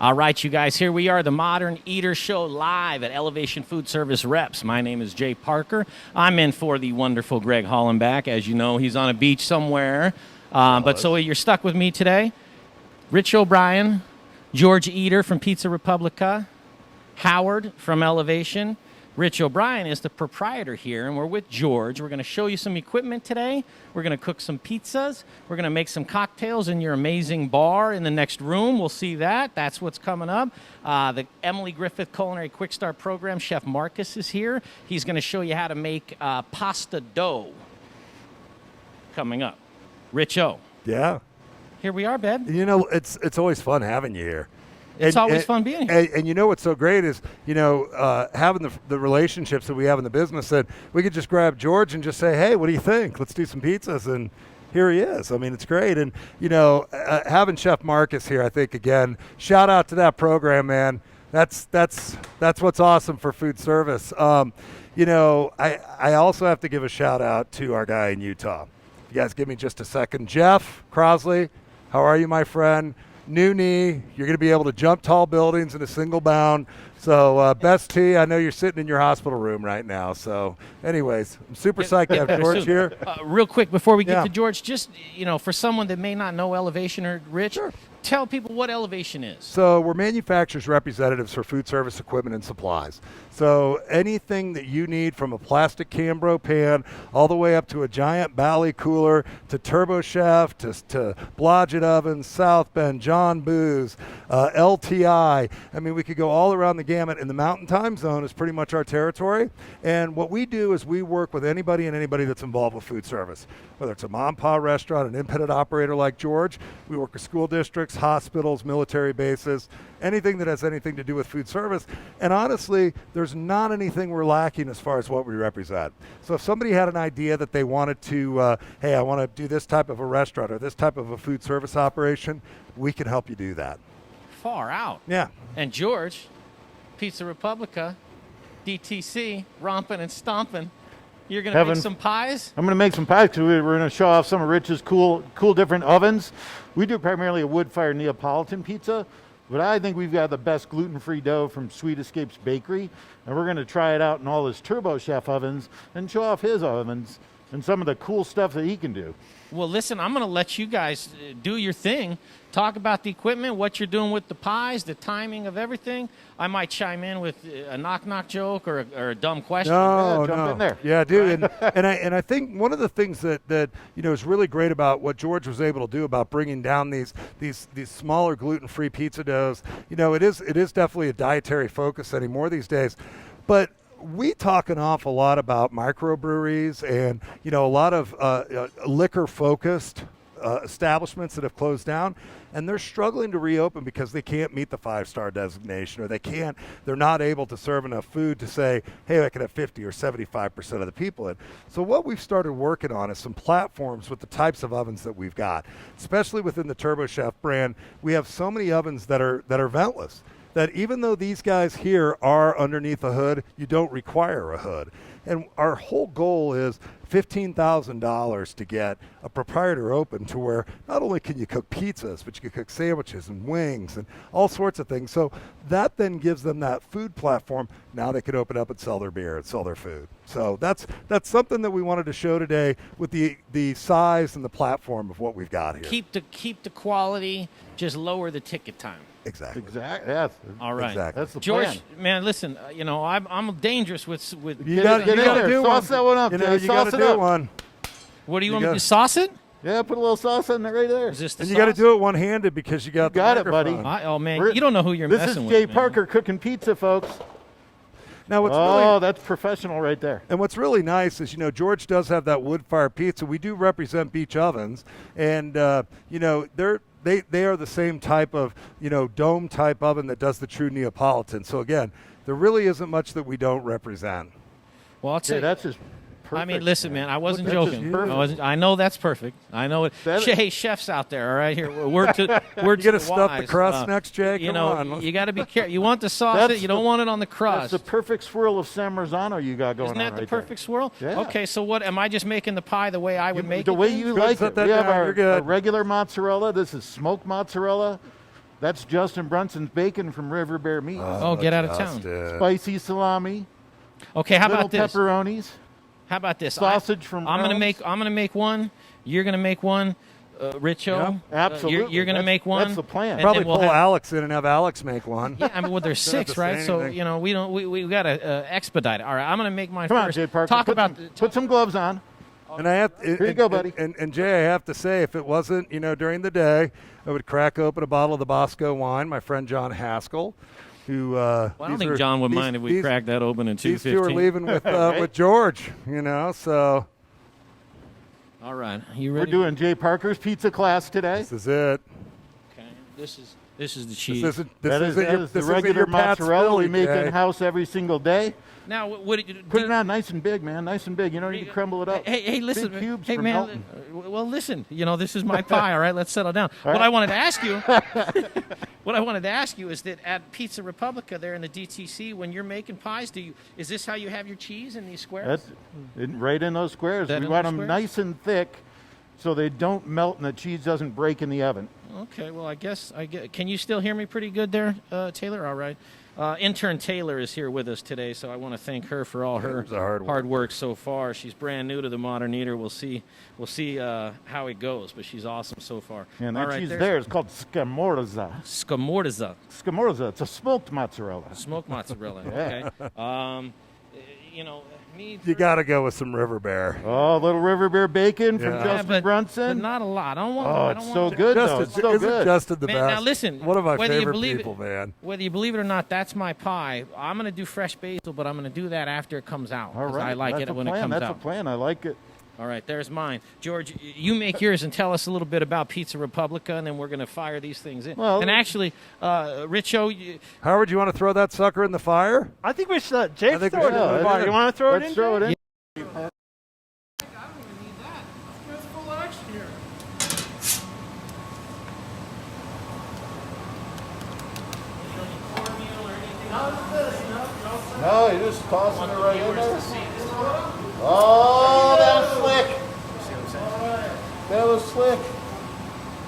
All right, you guys, here we are, the Modern Eater Show live at Elevation Foodservice Reps. My name is Jay Parker. I'm in for the wonderful Greg Hollenbach. As you know, he's on a beach somewhere. So you're stuck with me today. Rich O'Brien, George Eder from Pizza Republica, Howard from Elevation. Rich O'Brien is the proprietor here, and we're with George. We're going to show you some equipment today. We're going to cook some pizzas. We're going to make some cocktails in your amazing bar in the next room. We'll see that. That's what's coming up. The Emily Griffith Culinary Quick Start Program, Chef Marcus is here. He's going to show you how to make pasta dough coming up. Rich O. Yeah. Here we are, babe. You know, it's always fun having you here. It's always fun being here. And you know what's so great is, having the relationships that we have in the business, that we could just grab George and just say, hey, what do you think? Let's do some pizzas. And here he is. I mean, it's great. And, having Chef Marcus here, I think, again, shout out to that program, man. That's what's awesome for food service. I also have to give a shout out to our guy in Utah. You guys give me just a second. Jeff Crosley, how are you, my friend? New knee, you're going to be able to jump tall buildings in a single bound. So best to you. I know you're sitting in your hospital room right now. So anyways, I'm super psyched to have George here. Real quick, before we get to George, just, for someone that may not know Elevation or Rich, sure. Tell people what Elevation is. So we're manufacturers representatives for food service equipment and supplies. So anything that you need, from a plastic Cambro pan all the way up to a giant Bally cooler to Turbo Chef to Blodgett ovens, South Bend, John Boo's, LTI. I mean, we could go all around the gamut. And the Mountain Time Zone is pretty much our territory. And what we do is we work with anybody that's involved with food service, whether it's a mom and pop restaurant, an independent operator like George. We work with school districts, hospitals, military bases, anything that has anything to do with food service. And honestly, there's not anything we're lacking as far as what we represent. So if somebody had an idea that they wanted to, hey, I want to do this type of a restaurant or this type of a food service operation, we can help you do that. Far out. Yeah. And George, Pizza Republica, DTC, romping and stomping. You're going to make some pies? I'm going to make some pies because we're going to show off some of Rich's cool different ovens. We do primarily a wood-fired Neapolitan pizza, but I think we've got the best gluten-free dough from Sweet Escapes Bakery, and we're going to try it out in all his Turbo Chef ovens and show off his ovens and some of the cool stuff that he can do. Well, listen, I'm going to let you guys do your thing. Talk about the equipment, what you're doing with the pies, the timing of everything. I might chime in with a knock-knock joke or a dumb question. No, jump in there. Yeah, dude. And I think one of the things that is really great about what George was able to do about bringing down these smaller gluten-free pizza doughs, it is definitely a dietary focus anymore these days. But we talk an awful lot about microbreweries and, a lot of liquor-focused establishments that have closed down, and they're struggling to reopen because they can't meet the 5-star designation, or they're not able to serve enough food to say, hey, I can have 50 or 75% of the people in. So what we've started working on is some platforms with the types of ovens that we've got, especially within the Turbo Chef brand. We have so many ovens that are ventless, that even though these guys here are underneath a hood, you don't require a hood. And our whole goal is $15,000 to get a proprietor open to where not only can you cook pizzas, but you can cook sandwiches and wings and all sorts of things. So that then gives them that food platform. Now they can open up and sell their beer and sell their food. So that's something that we wanted to show today with the size and the platform of what we've got here. Keep the quality, just lower the ticket time. Exactly. Yes. All right. Exactly. That's the George, plan. man, listen. I'm dangerous with. You got to do one. Sauce that one up. You got to do one. What do you want me to sauce it? Yeah, put a little sauce in there right there. Is this the And sauce? you got to do it one-handed because you got it, buddy. Oh man, you don't know who you're messing with. This is Jay man. Parker cooking pizza, folks. Now, that's professional right there. And what's really nice is, George does have that wood-fired pizza. We do represent Beach Ovens, and they are the same type of, dome-type oven that does the true Neapolitan. So, again, there really isn't much that we don't represent. Well, I'll tell you. That's just perfect. I mean, listen, man, I wasn't That's just joking. perfect. I know that's perfect. I know it. Hey, chefs out there, all right, here. We're You got to stuff the crust next, Jay? Come on. You got to be careful. You want the sauce, you don't want it on the crust. That's the perfect swirl of San Marzano you got going on. Isn't that the right perfect swirl? Yeah. Okay, so what, am I just making the pie the way I would make it? The way you Good, like set it. that We have down. You're our good. regular mozzarella. This is smoked mozzarella. That's Justin Brunson's bacon from River Bear Meats. Oh, get out of town. Spicy salami. Okay, how little about this? Pepperonis. How about this? Sausage from I'm gonna Rose. make one. You're gonna make one. Richo, Yep, absolutely. You're gonna make one. That's the plan. and Probably then we'll pull have- Alex in and have Alex make one. Yeah, I mean, well, there's Don't have 6, to say right? So anything. we gotta expedite it. All right, I'm gonna make mine Come on, first. Jay Parker. Talk put about some, put some gloves on. And I have Here you go, buddy. And Jay, I have to say, if it wasn't, during the day, I would crack open a bottle of the Bosco wine. My friend John Haskell, who Well, I don't think John would mind if we cracked that open in These two are 2:15. leaving with George, So All right, you We're ready? doing Jay Parker's pizza class today. this is it. Okay, this is the cheese. This isn't That is your, the this isn't regular your Pat's mozzarella Philly, we make Jay. in-house every single day. Now, what did you Put it on nice and big, man. Nice and big. You don't need to crumble it up. Hey, listen. Big cubes hey, from man. Elton. Well, listen. This is my pie. All right, let's settle down. All What right. I wanted to ask you, what I wanted to ask you is that at Pizza Republica, there in the DTC, when you're making pies, is this how you have your cheese in these squares? That's right in those squares. That We in want those them squares? nice and thick so they don't melt and the cheese doesn't break in the oven. Okay. Well, I guess Can you still hear me pretty good there, Taylor? All right. Intern Taylor is here with us today, so I want to thank her for all her It's a hard hard work so far. She's brand new to the Modern Eater. We'll see how it goes, but she's awesome so far. And all that right, cheese there's there is called scamorza. Scamorza, Scamorza, it's a smoked mozzarella. smoked mozzarella. Yeah. Okay. Me. You got to go with some River Bear. Oh, little River Bear bacon from Yeah. Justin but Brunson. not a lot. I don't want. Oh, I it's don't so want good, though. Justin, It's so isn't good. Justin the Man, best? now listen, One of my whether you favorite believe people, man. Whether you believe it or not, that's my pie. I'm gonna do fresh basil, but I'm gonna do that after it comes out. All 'cause right. I like That's it a when plan. it comes That's out. a plan. I like it. All right, there's mine. George, you make yours and tell us a little bit about Pizza Republica, and then we're going to fire these things in. Well- and actually, Richo, Howard, you want to throw that sucker in the fire? I think we should let Jake I think throw we it in should. the Yeah, fire. You want to throw it in? Let's throw it in. No, you're just tossing it right in there. Oh, that was slick. That was slick.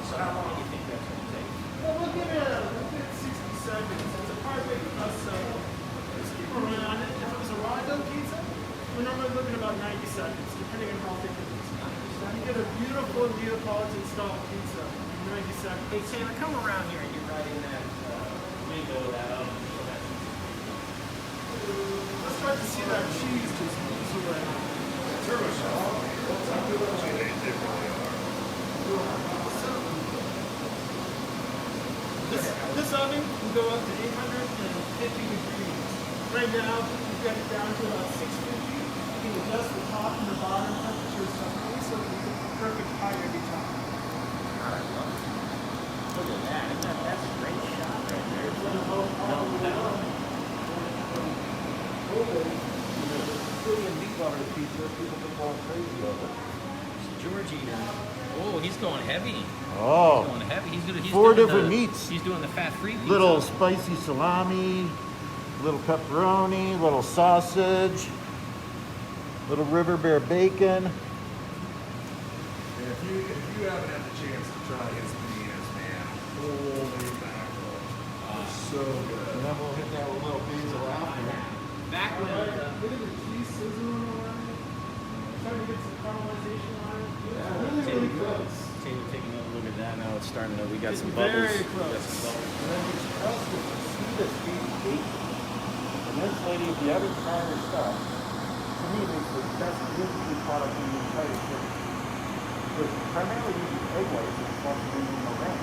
So how long do you think that's going to take? Well, we'll give it 60 seconds. It's a perfect us, let's keep it running on it. If it was a raw dough pizza, we're normally looking about 90 seconds, depending on how thick it is. You get a beautiful Neapolitan style pizza in 90 seconds. Hey, Taylor, come around here and get right in that window of that oven. Let's start to see that cheese just ooze away. This oven can go up to 850 degrees. Right now, we've got it down to about 650. You can adjust the top and the bottom temperature separately so that we get the perfect pie every time. Look at that. That's a great shot right there. George Eder. Oh, he's going heavy. He's Oh, going heavy. He's Four doing different the- meats. He's doing the fat-free pizza. little spicy salami, little pepperoni, little sausage, little River Bear bacon. If you haven't had the chance to try his bananas, man, holy mackerel, so good. And then we'll hit that with a little basil after. Back when Look at the cheese sizzling around it. Starting to get some caramelization on it. It's really, really close. Taylor taking another look at that. Now it's starting to. We got some Very bubbles. We close. got some bubbles. And then it's crusted with sweetest beef bacon. And this lady, if you ever try her stuff, to me, it's the best gluten-free product in the entire city. With primarily using egg whites and stuff using the lamb.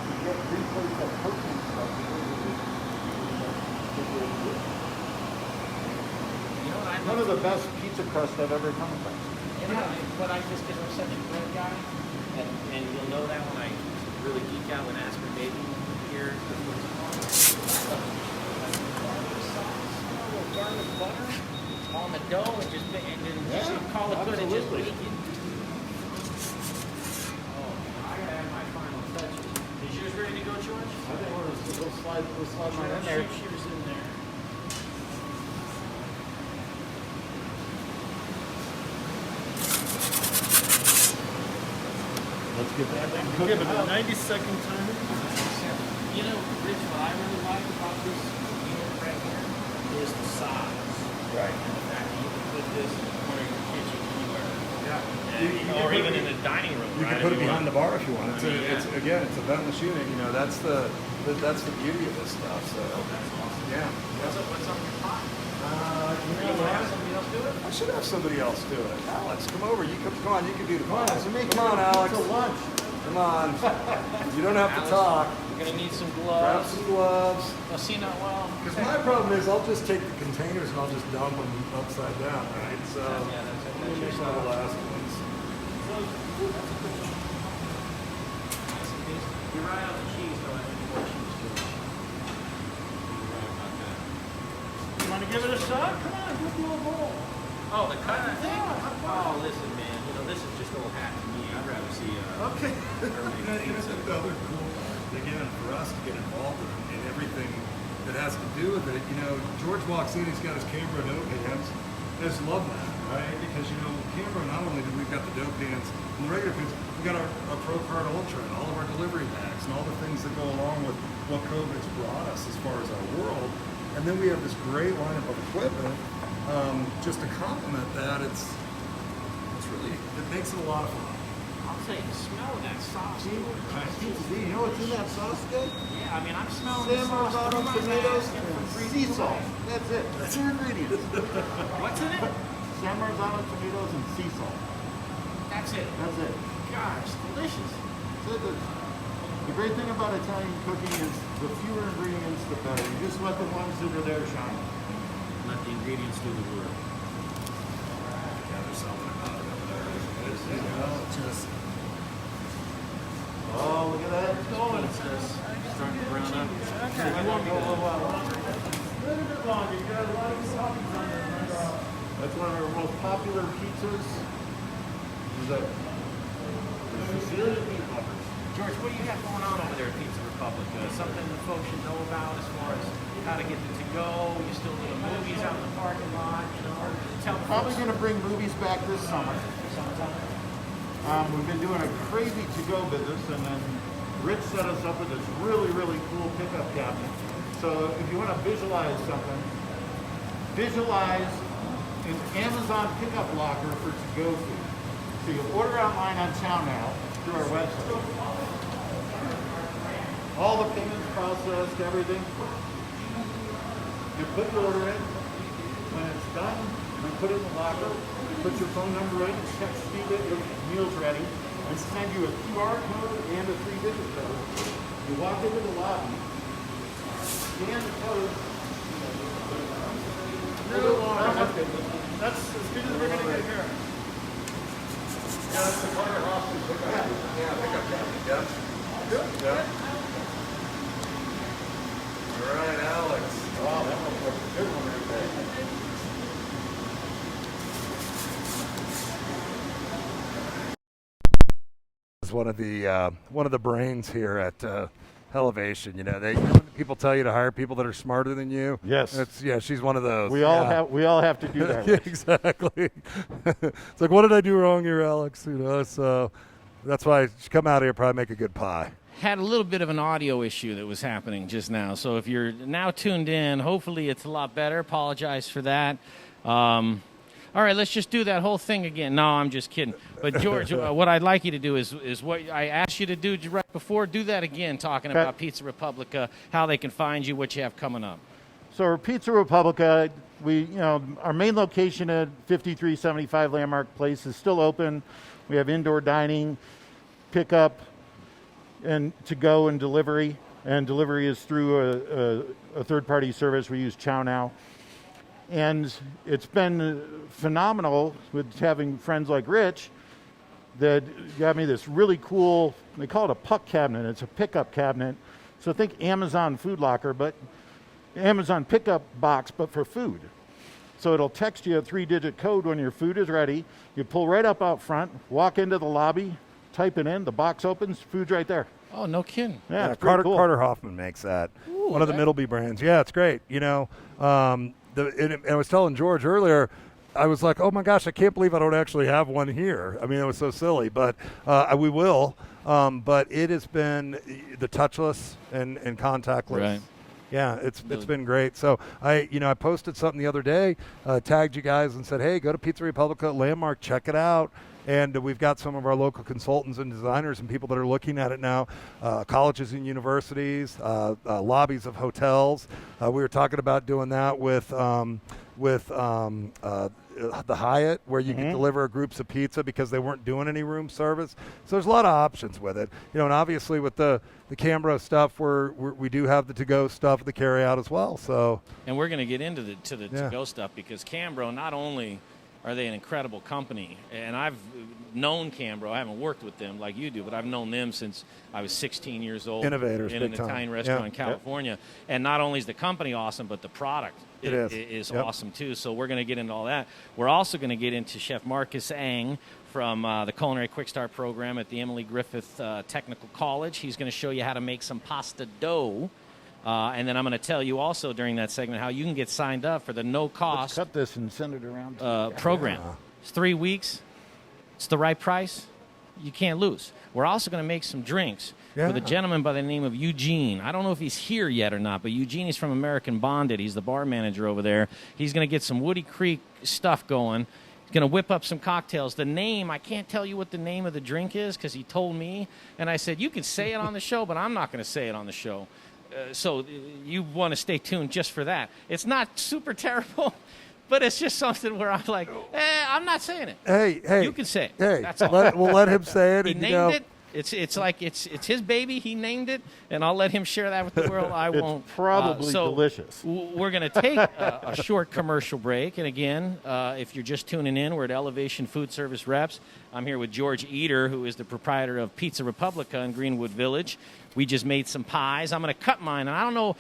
You get replace that protein stuff with You know what I one of the best pizza crust I've ever come across. But I just because I'm such a bread guy, and you'll know that when I really geek out when Aspen Baby here. Garlic butter on the dough and just call it good and just bake it. Oh, I gotta have my final touches. Is yours ready to go, George? I think we'll slide mine in there. Shoot yours in there. Let's get that thing Give it cooking a up. 90-second timer. You size. Right. And the fact that you can put this in the corner of your kitchen anywhere. Yeah. Or even in the dining room, You right? can put if it you behind want. the bar if you want. It's, I mean, it's again, it's a ventless unit. You know, that's the beauty of this stuff. So That's awesome. yeah. What's on your pot? You You want to have somebody else do it? I should have somebody else do it. Alex, come over. Come on. You can do the Come on, pause. so make Come on, Alex. It's a lunch. Come on. You don't have to Alex, talk. You're gonna need some Grab gloves. some gloves. Oh, see, not well. Because my problem is I'll just take the containers and I'll just dump them upside down, right? So Yeah, that's let me make one of the last ones. You're right on the cheese, though. I think more cheese to it. You're right about that. You want to give it a shot? Come on, go do a bowl. Oh, the cut thing? Oh, listen, man. You know, this is just old hat to me. I'd rather see Okay. German pizza. Another cool, again, for us to get involved in everything that has to do with it. You know, George walks in, he's got his camera and dough pans. I just love that, right? Because, you know, camera, not only do we've got the dough pans and the regular pans, we've got our Pro Card Ultra and all of our delivery bags and all the things that go along with what COVID's brought us as far as our world. And then we have this great lineup of equipment. Just to complement that, it's really, it makes it a lot of fun. I'll say the smell of that sauce. You know what's in that sauce, Dave? Yeah, I mean, I'm smelling the San sauce. Marzano I'm not tomatoes asking for and free sea food. salt. That's it. That's your ingredients. What's in it? San Marzano tomatoes and sea salt. That's it. That's it. Gosh, delicious. So the great thing about Italian cooking is the fewer ingredients, the better. You just let the ones that are there shine. Let the ingredients do the work. Yeah, there's something about it over there. You know, just Oh, look at that. It's going. It's starting to brown up. You want to go a little while longer? A little bit longer. You got a lot of toppings on there. Remember? That's one of our most popular pizzas. Is the Sicilian meat lovers. George, what do you got going on over there at Pizza Republica? Something that folks should know about as far as how to get it to go? You still doing movies out in the parking lot? You know, tell the Probably folks. going to bring movies back this summer. We've been doing a crazy to-go business, and then Rich set us up with this really, really cool pickup cabinet. So if you want to visualize something, visualize an Amazon pickup locker for to-go food. So you order online on Chow Now through our website. All the payments processed, everything. You put your order in. When it's done, you put it in the locker, put your phone number in, text Steve it, your meal's ready, and send you a QR code and a 3-digit code. You walk into the lobby, scan the code. That's as good as we're going to get here. yeah, that's the Carter Hoffman pickup. Yeah, pickup cabinet. Yeah. Good. Yeah. All right, Alex. Wow, that looks like a good one right there. Is one of the brains here at Elevation. You know, when people tell you to hire people that are smarter than you. Yes. She's one of those. We all have to do that. Yeah, exactly. It's like, what did I do wrong here, Alex? You know, so that's why she come out here, probably make a good pie. Had a little bit of an audio issue that was happening just now. So if you're now tuned in, hopefully it's a lot better. Apologize for that. All right, let's just do that whole thing again. No, I'm just kidding. But George, what I'd like you to do is what I asked you to do right before. Do that again, talking Okay. about Pizza Republica, how they can find you, what you have coming up. So our Pizza Republica, our main location at 5375 Landmark Place is still open. We have indoor dining, pickup, and to go and delivery. And delivery is through a third-party service. We use Chow Now. And it's been phenomenal with having friends like Rich that got me this really cool, they call it a puck cabinet. It's a pickup cabinet. So think Amazon food locker, but Amazon pickup box, but for food. So it'll text you a 3-digit code when your food is ready. You pull right up out front, walk into the lobby, type it in, the box opens, food's right there. Oh, no kidding. Yeah, it's pretty cool. Carter Hoffman makes that. Ooh, one of the that- Middleby brands. Yeah, it's great. You know, and I was telling George earlier, I was like, oh my gosh, I can't believe I don't actually have one here. I mean, it was so silly, but we will. But it has been the touchless and contactless. Right. Yeah, it's been great. So I posted something the other day, tagged you guys and said, hey, go to Pizza Republica Landmark, check it out. And we've got some of our local consultants and designers and people that are looking at it now, colleges and universities, lobbies of hotels. We were talking about doing that with the Hyatt, where you can deliver groups of pizza because they weren't doing any room service. So there's a lot of options with it. And obviously with the Canberra stuff, we do have the to-go stuff, the carry-out as well. So, and we're going to get into the to-go stuff, because Canberra, not only are they an incredible company, and I've known Canberra, I haven't worked with them like you do, but I've known them since I was 16 years old. Innovators, in an Italian restaurant in California. And not only is the company awesome, but the product is awesome too. So we're going to get into all that. We're also going to get into Chef Marcus Eng from the Culinary Quick Start program at the Emily Griffith Technical College. He's going to show you how to make some pasta dough. And then I'm going to tell you also during that segment how you can get signed up for the no-cost Cut this and send it around. program. It's 3 weeks. It's the right price. You can't lose. We're also going to make some drinks with a gentleman by the name of Eugene. I don't know if he's here yet or not, but Eugene is from American Bonded. He's the bar manager over there. He's going to get some Woody Creek stuff going. He's going to whip up some cocktails. The name, I can't tell you what the name of the drink is because he told me. And I said, you can say it on the show, but I'm not going to say it on the show. So you want to stay tuned just for that. It's not super terrible, but it's just something where I'm like, I'm not saying it. Hey, you can say it. Hey, that's all. we'll let him say it. He named it. It's like it's his baby. He named it, and I'll let him share that with the world. I won't. Probably delicious. We're going to take a short commercial break, and again, if you're just tuning in, we're at Elevation Foodservice Reps. I'm here with George Eder, who is the proprietor of Pizza Republica in Greenwood Village. We just made some pies. I'm going to cut mine, and I don't know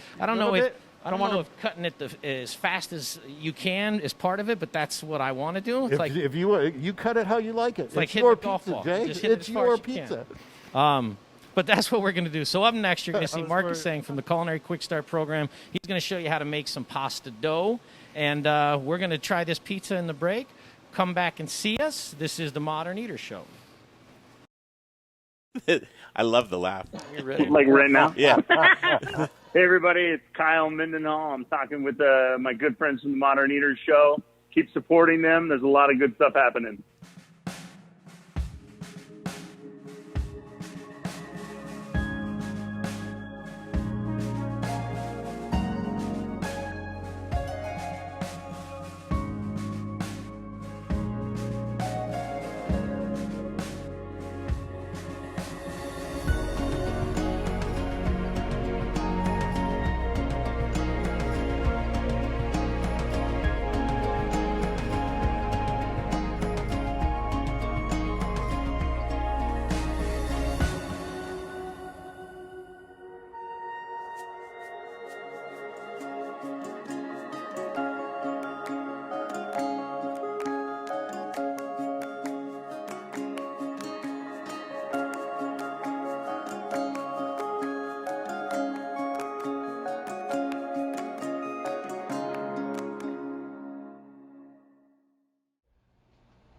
if cutting it as fast as you can is part of it, but that's what I want to do. It's if you cut it how you like it. It's like your hitting a golf ball. Jay. It's your pizza. But that's what we're going to do. So up next, you're going to see Marcus Eng from the Culinary Quick Start program. He's going to show you how to make some pasta dough, and we're going to try this pizza in the break. Come back and see us. This is the Modern Eater Show. I love the laugh. You ready? Like right now? Yeah. Hey, everybody, it's Kyle Mendenhall. I'm talking with my good friends from the Modern Eaters Show. Keep supporting them. There's a lot of good stuff happening.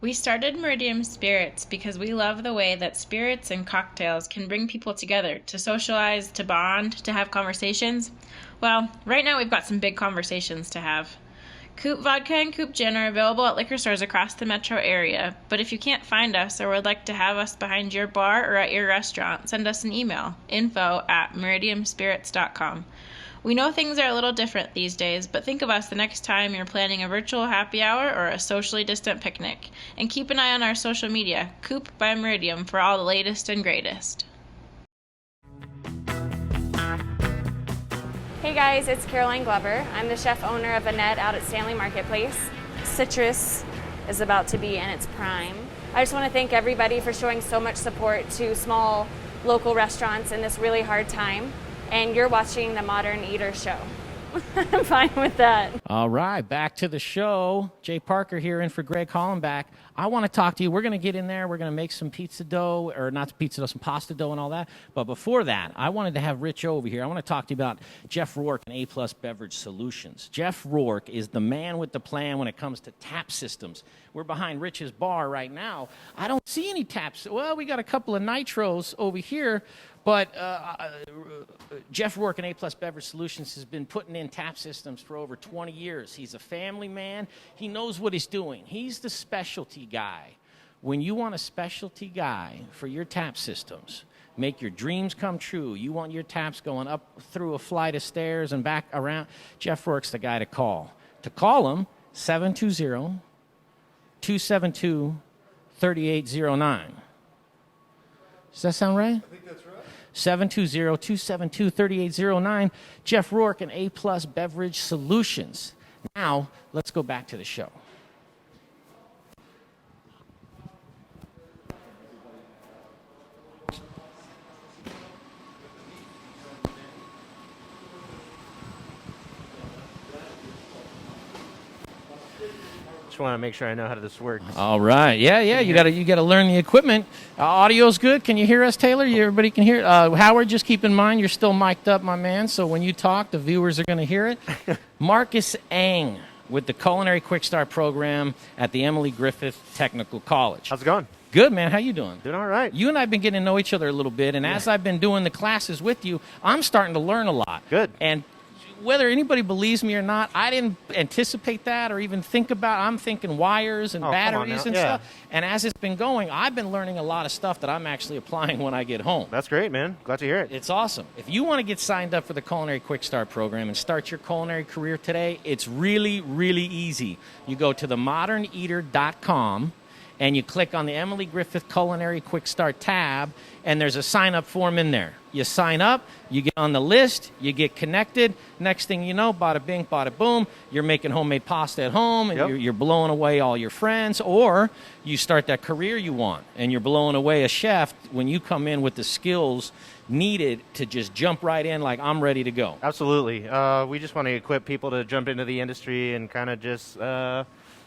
We started Meridian Spirits because we love the way that spirits and cocktails can bring people together to socialize, to bond, to have conversations. Well, right now we've got some big conversations to have. Coop Vodka and Coop Gin are available at liquor stores across the metro area, but if you can't find us or would like to have us behind your bar or at your restaurant, send us an email, info@meridianspirits.com. We know things are a little different these days, but think of us the next time you're planning a virtual happy hour or a socially distant picnic. And keep an eye on our social media, Coop by Meridian, for all the latest and greatest. Hey guys, it's Caroline Glover. I'm the chef owner of Annette out at Stanley Marketplace. Citrus is about to be in its prime. I just want to thank everybody for showing so much support to small local restaurants in this really hard time. And you're watching the Modern Eater Show. I'm fine with that. All right, back to the show. Jay Parker here in for Greg Hollenbach. I want to talk to you. We're going to get in there. We're going to make some pizza dough, or not pizza dough, some pasta dough and all that. But before that, I wanted to have Rich over here. I want to talk to you about Jeff Rourke and A-Plus Beverage Solutions. Jeff Rourke is the man with the plan when it comes to tap systems. We're behind Rich's bar right now. I don't see any taps. Well, we got a couple of nitros over here, But Jeff Rourke and A+ Beverage Solutions has been putting in tap systems for over 20 years. He's a family man. He knows what he's doing. He's the specialty guy. When you want a specialty guy for your tap systems, make your dreams come true. You want your taps going up through a flight of stairs and back around, Jeff Rourke's the guy to call. To call him, 720-272-3809. Does that sound right? I think that's right. 720-272-3809. Jeff Rourke and A+ Beverage Solutions. Now, let's go back to the show. Just want to make sure I know how this works. All right. Yeah. You gotta learn the equipment. Audio's good. Can you hear us, Taylor? Everybody can hear. Howard, just keep in mind you're still mic'd up, my man. So when you talk, the viewers are going to hear it. Marcus Eng with the Culinary Quick Start program at the Emily Griffith Technical College. How's it going? Good, man. How you doing? Doing all right. You and I have been getting to know each other a little bit, and as I've been doing the classes with you, I'm starting to learn a lot. Good. And whether anybody believes me or not, I didn't anticipate that or even think about. I'm thinking wires and batteries and stuff. And as it's been going, I've been learning a lot of stuff that I'm actually applying when I get home. That's great, man. Glad to hear it. It's awesome. If you want to get signed up for the Culinary Quick Start program and start your culinary career today, it's really, really easy. You go to themoderneater.com and you click on the Emily Griffith Culinary Quick Start tab, and there's a sign-up form in there. You sign up, you get on the list, you get connected. Next thing you know, bada bing, bada boom, you're making homemade pasta at home, and you're blowing away all your friends, or you start that career you want, and you're blowing away a chef when you come in with the skills needed to just jump right in like I'm ready to go. Absolutely. We just want to equip people to jump into the industry and kind of just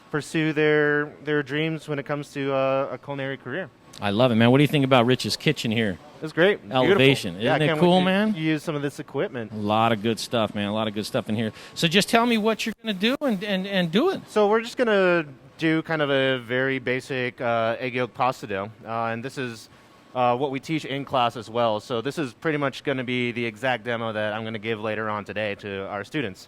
pursue their dreams when it comes to a culinary career. I love it, man. What do you think about Rich's kitchen here? It's great. Elevation. Beautiful. Isn't it cool, man? Use some of this equipment. A lot of good stuff, man. A lot of good stuff in here. So just tell me what you're going to do and do it. So we're just going to do kind of a very basic egg yolk pasta dough. And this is what we teach in class as well. So this is pretty much going to be the exact demo that I'm going to give later on today to our students.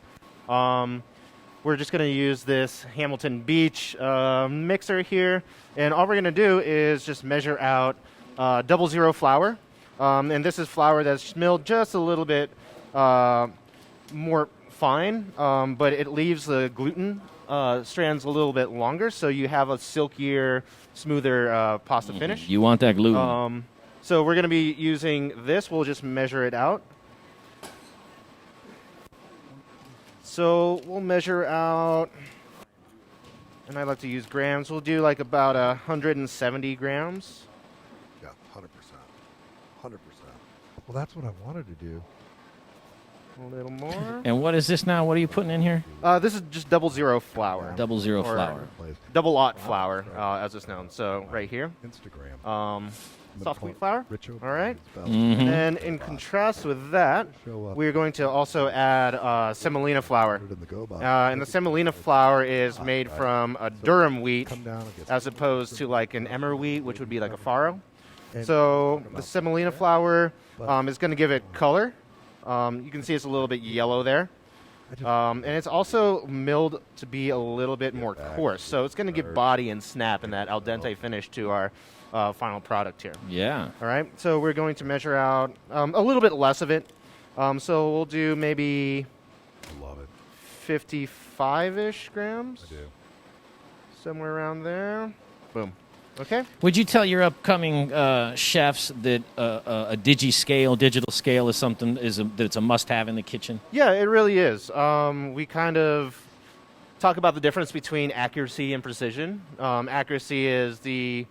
We're just going to use this Hamilton Beach mixer here. And all we're going to do is just measure out 00 flour. And this is flour that's milled just a little bit more fine, but it leaves the gluten strands a little bit longer, so you have a silkier, smoother pasta finish. You want that gluten. So we're going to be using this. We'll just measure it out. So we'll measure out, and I like to use grams. We'll do like about 170 grams. Yeah, 100%. 100%. Well, that's what I wanted to do. A little more. And what is this now? What are you putting in here? This is just 00 flour. 00 flour. Double aught flour, as it's known. So right here. Instagram. Soft wheat flour. All right. Mm-hmm. And in contrast with that, we're going to also add semolina flour. And the semolina flour is made from a durum wheat as opposed to like an emmer wheat, which would be like a farro. So the semolina flour is going to give it color. You can see it's a little bit yellow there. And it's also milled to be a little bit more coarse. So it's going to give body and snap and that al dente finish to our final product here. Yeah. All right. So we're going to measure out a little bit less of it. So we'll do maybe 55-ish grams. I do. Somewhere around there. Boom. Okay. Would you tell your upcoming chefs that a digital scale is something that it's a must-have in the kitchen? Yeah, it really is. We kind of talk about the difference between accuracy and precision. Accuracy is the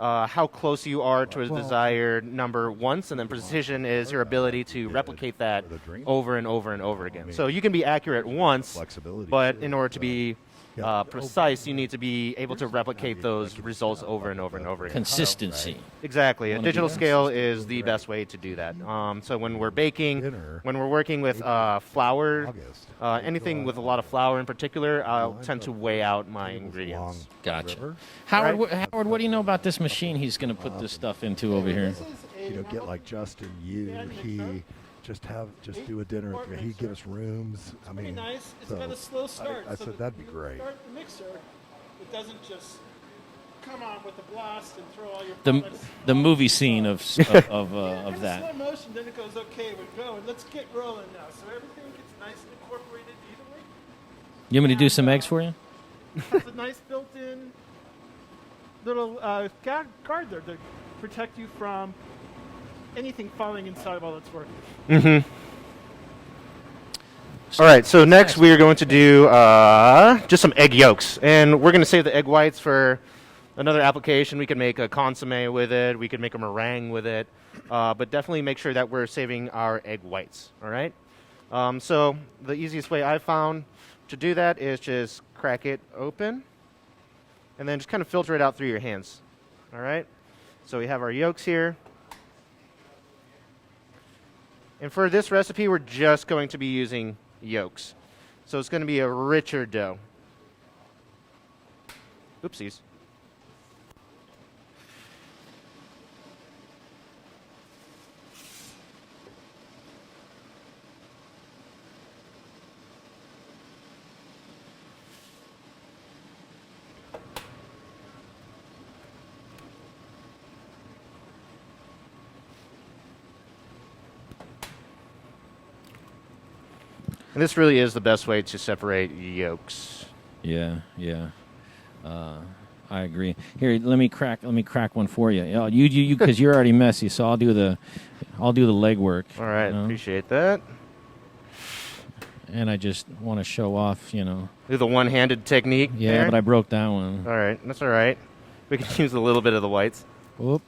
how close you are to a desired number once, and then precision is your ability to replicate that over and over and over again. So you can be accurate once, but in order to be precise, you need to be able to replicate those results over and over and over again. Consistency. Exactly. A digital scale is the best way to do that. So when we're baking, when we're working with flour, anything with a lot of flour in particular, I'll tend to weigh out my ingredients. Gotcha. Howard, what do you know about this machine he's going to put this stuff into over here? This is get like Justin, just do a dinner. He'd give us rooms. I mean, pretty nice. It's got a slow start. I said that'd be great. Start the mixer. It doesn't just come on with a blast and throw all your The products. movie scene of In that. slow motion, then it goes, okay, we're going. Let's get rolling now. So everything gets nice and incorporated evenly. You want me to do some eggs for you? It's a nice built-in little guard there to protect you from anything falling inside while it's working. Mm-hmm. All right, so next we are going to do just some egg yolks. And we're going to save the egg whites for another application. We can make a consomme with it. We could make a meringue with it. But definitely make sure that we're saving our egg whites, all right? So the easiest way I've found to do that is just crack it open and then just kind of filter it out through your hands, all right? So we have our yolks here. And for this recipe, we're just going to be using yolks. So it's going to be a richer dough. Oopsies. And this really is the best way to separate yolks. Yeah. I agree. Here, let me crack one for you. You because you're already messy, so I'll do the legwork. All right, appreciate that. And I just want to show off, Do the one-handed technique. Yeah, there. but I broke that one. All right, that's all right. We can use a little bit of the whites. Whoop.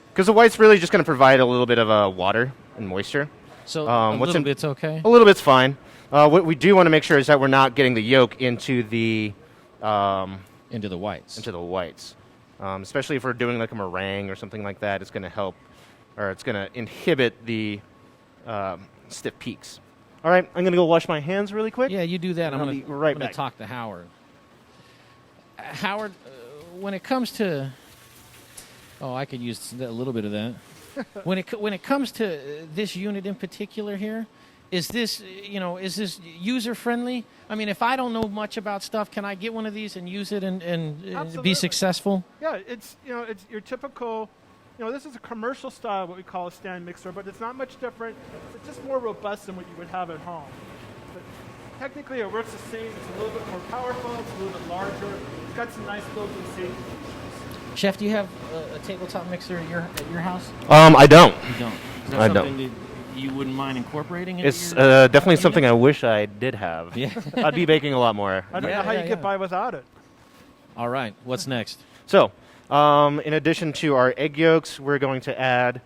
Because the white's really just going to provide a little bit of water and moisture. So a little bit's okay? A little bit's fine. What we do want to make sure is that we're not getting the yolk into the whites. Into the whites. Especially if we're doing like a meringue or something like that, it's going to help, or it's going to inhibit the stiff peaks. All right, I'm going to go wash my hands really quick. Yeah, you do that. I'm I'll going be right to back. talk to Howard. Howard, when it comes to... Oh, I could use a little bit of that. When it comes to this unit in particular here, is this user friendly? I mean, if I don't know much about stuff, can I get one of these and use it and be successful? Yeah, it's your typical. This is a commercial style, what we call a stand mixer, but it's not much different. It's just more robust than what you would have at home. But technically, it works the same. It's a little bit more powerful. It's a little bit larger. It's got some nice built-in safety. Chef, do you have a tabletop mixer at your house? I don't. You don't. Is that I something don't. that you wouldn't mind incorporating into It's your definitely unit? something I wish I did have. Yeah. I'd be baking a lot more. I don't know how you get by without it. All right. What's next? So, in addition to our egg yolks, we're going to add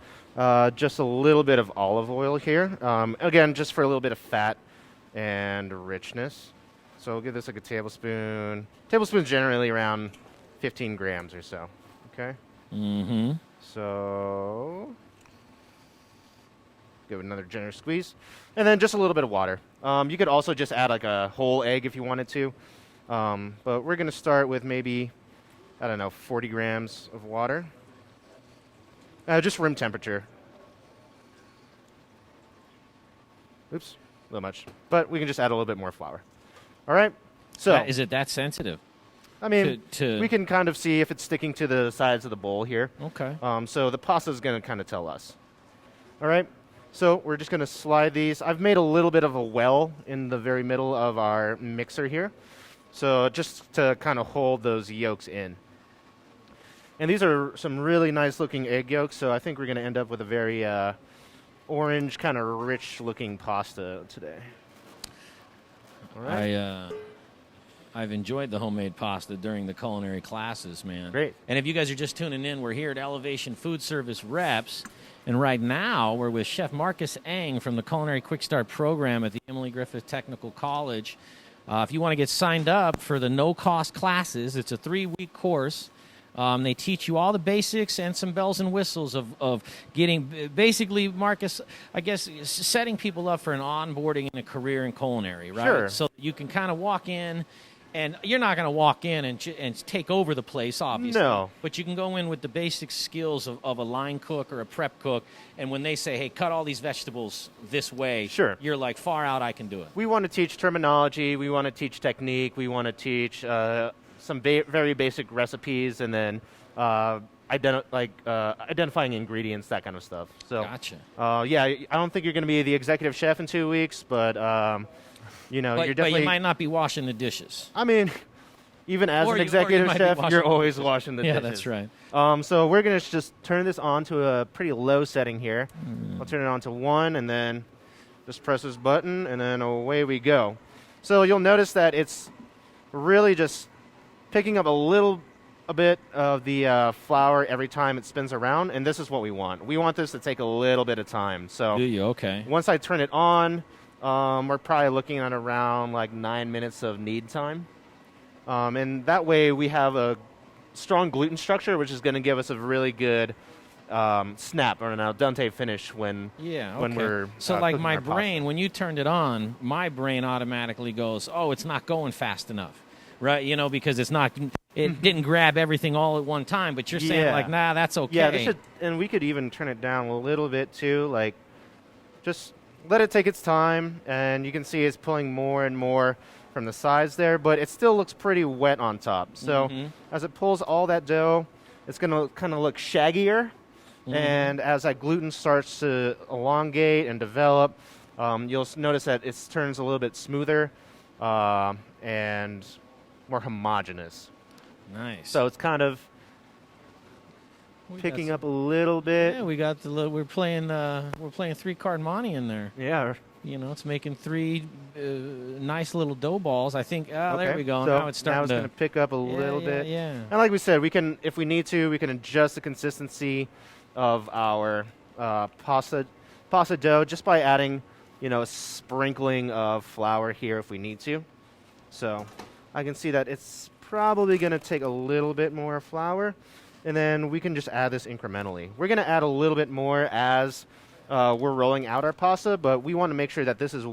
just a little bit of olive oil here. Again, just for a little bit of fat and richness. So we'll give this like a tablespoon. Tablespoon's generally around 15 grams or so. Okay? Mm-hmm. So, give it another generous squeeze. And then just a little bit of water. You could also just add like a whole egg if you wanted to. But we're going to start with maybe, 40 grams of water. Just room temperature. Oops, a little much. But we can just add a little bit more flour. All right? So, Is it that sensitive? I mean, to we can kind of see if it's sticking to the sides of the bowl here. Okay. So the pasta is going to kind of tell us. All right. So we're just going to slide these. I've made a little bit of a well in the very middle of our mixer here. So just to kind of hold those yolks in. And these are some really nice looking egg yolks. So I think we're going to end up with a very orange, kind of rich looking pasta today. All right. I've enjoyed the homemade pasta during the culinary classes, man. Great. And if you guys are just tuning in, we're here at Elevation Foodservice Reps, and right now we're with Chef Marcus Eng from the Culinary Quick Start program at the Emily Griffith Technical College. If you want to get signed up for the no-cost classes, it's a 3-week course. They teach you all the basics and some bells and whistles of getting, basically, Marcus, I guess, setting people up for an onboarding in a career in culinary, right? Sure. So you can kind of walk in And you're not going to walk in and take over the place, obviously. No. But you can go in with the basic skills of a line cook or a prep cook, and when they say, hey, cut all these vegetables this way, Sure. you're like, far out, I can do it. We want to teach terminology. We want to teach technique. We want to teach some very basic recipes, and then identifying ingredients, that kind of stuff. So, Gotcha. Yeah, I don't think you're going to be the executive chef in 2 weeks, but you're But definitely. you might not be washing the dishes. I mean, even as Or an you executive might be chef, washing you're the always dishes. washing the Yeah, dishes. that's right. So we're going to just turn this on to a pretty low setting here. I'll turn it on to 1, and then just press this button, and then away we go. So you'll notice that it's really just picking up a bit of the flour every time it spins around, and this is what we want. We want this to take a little bit of time. So Do you? Okay. once I turn it on, we're probably looking at around like 9 minutes of knead time. And that way we have a strong gluten structure, which is going to give us a really good snap or an al dente finish when we're so like cooking my our pasta. brain, when you turned it on, my brain automatically goes, oh, it's not going fast enough, right? Because it didn't grab everything all at one time. But you're saying like, nah, that's okay. Yeah, and we could even turn it down a little bit too, like just let it take its time, and you can see it's pulling more and more from the sides there, but it still looks pretty wet on top. So as it pulls all that dough, it's going to kind of look shaggier. And as that gluten starts to elongate and develop, you'll notice that it turns a little bit smoother and more homogeneous. Nice. So it's kind of picking up a little bit. Yeah, we got we're playing 3-card monte in there. Yeah. It's making 3 nice little dough balls. I think. Oh, there we go. So now it's starting going to pick up a Yeah, little yeah, bit. yeah. And like we said, we can, if we need to, we can adjust the consistency of our pasta dough just by adding, a sprinkling of flour here if we need to. So I can see that it's probably going to take a little bit more flour, and then we can just add this incrementally. We're going to add a little bit more as we're rolling out our pasta, but we want to make sure that this is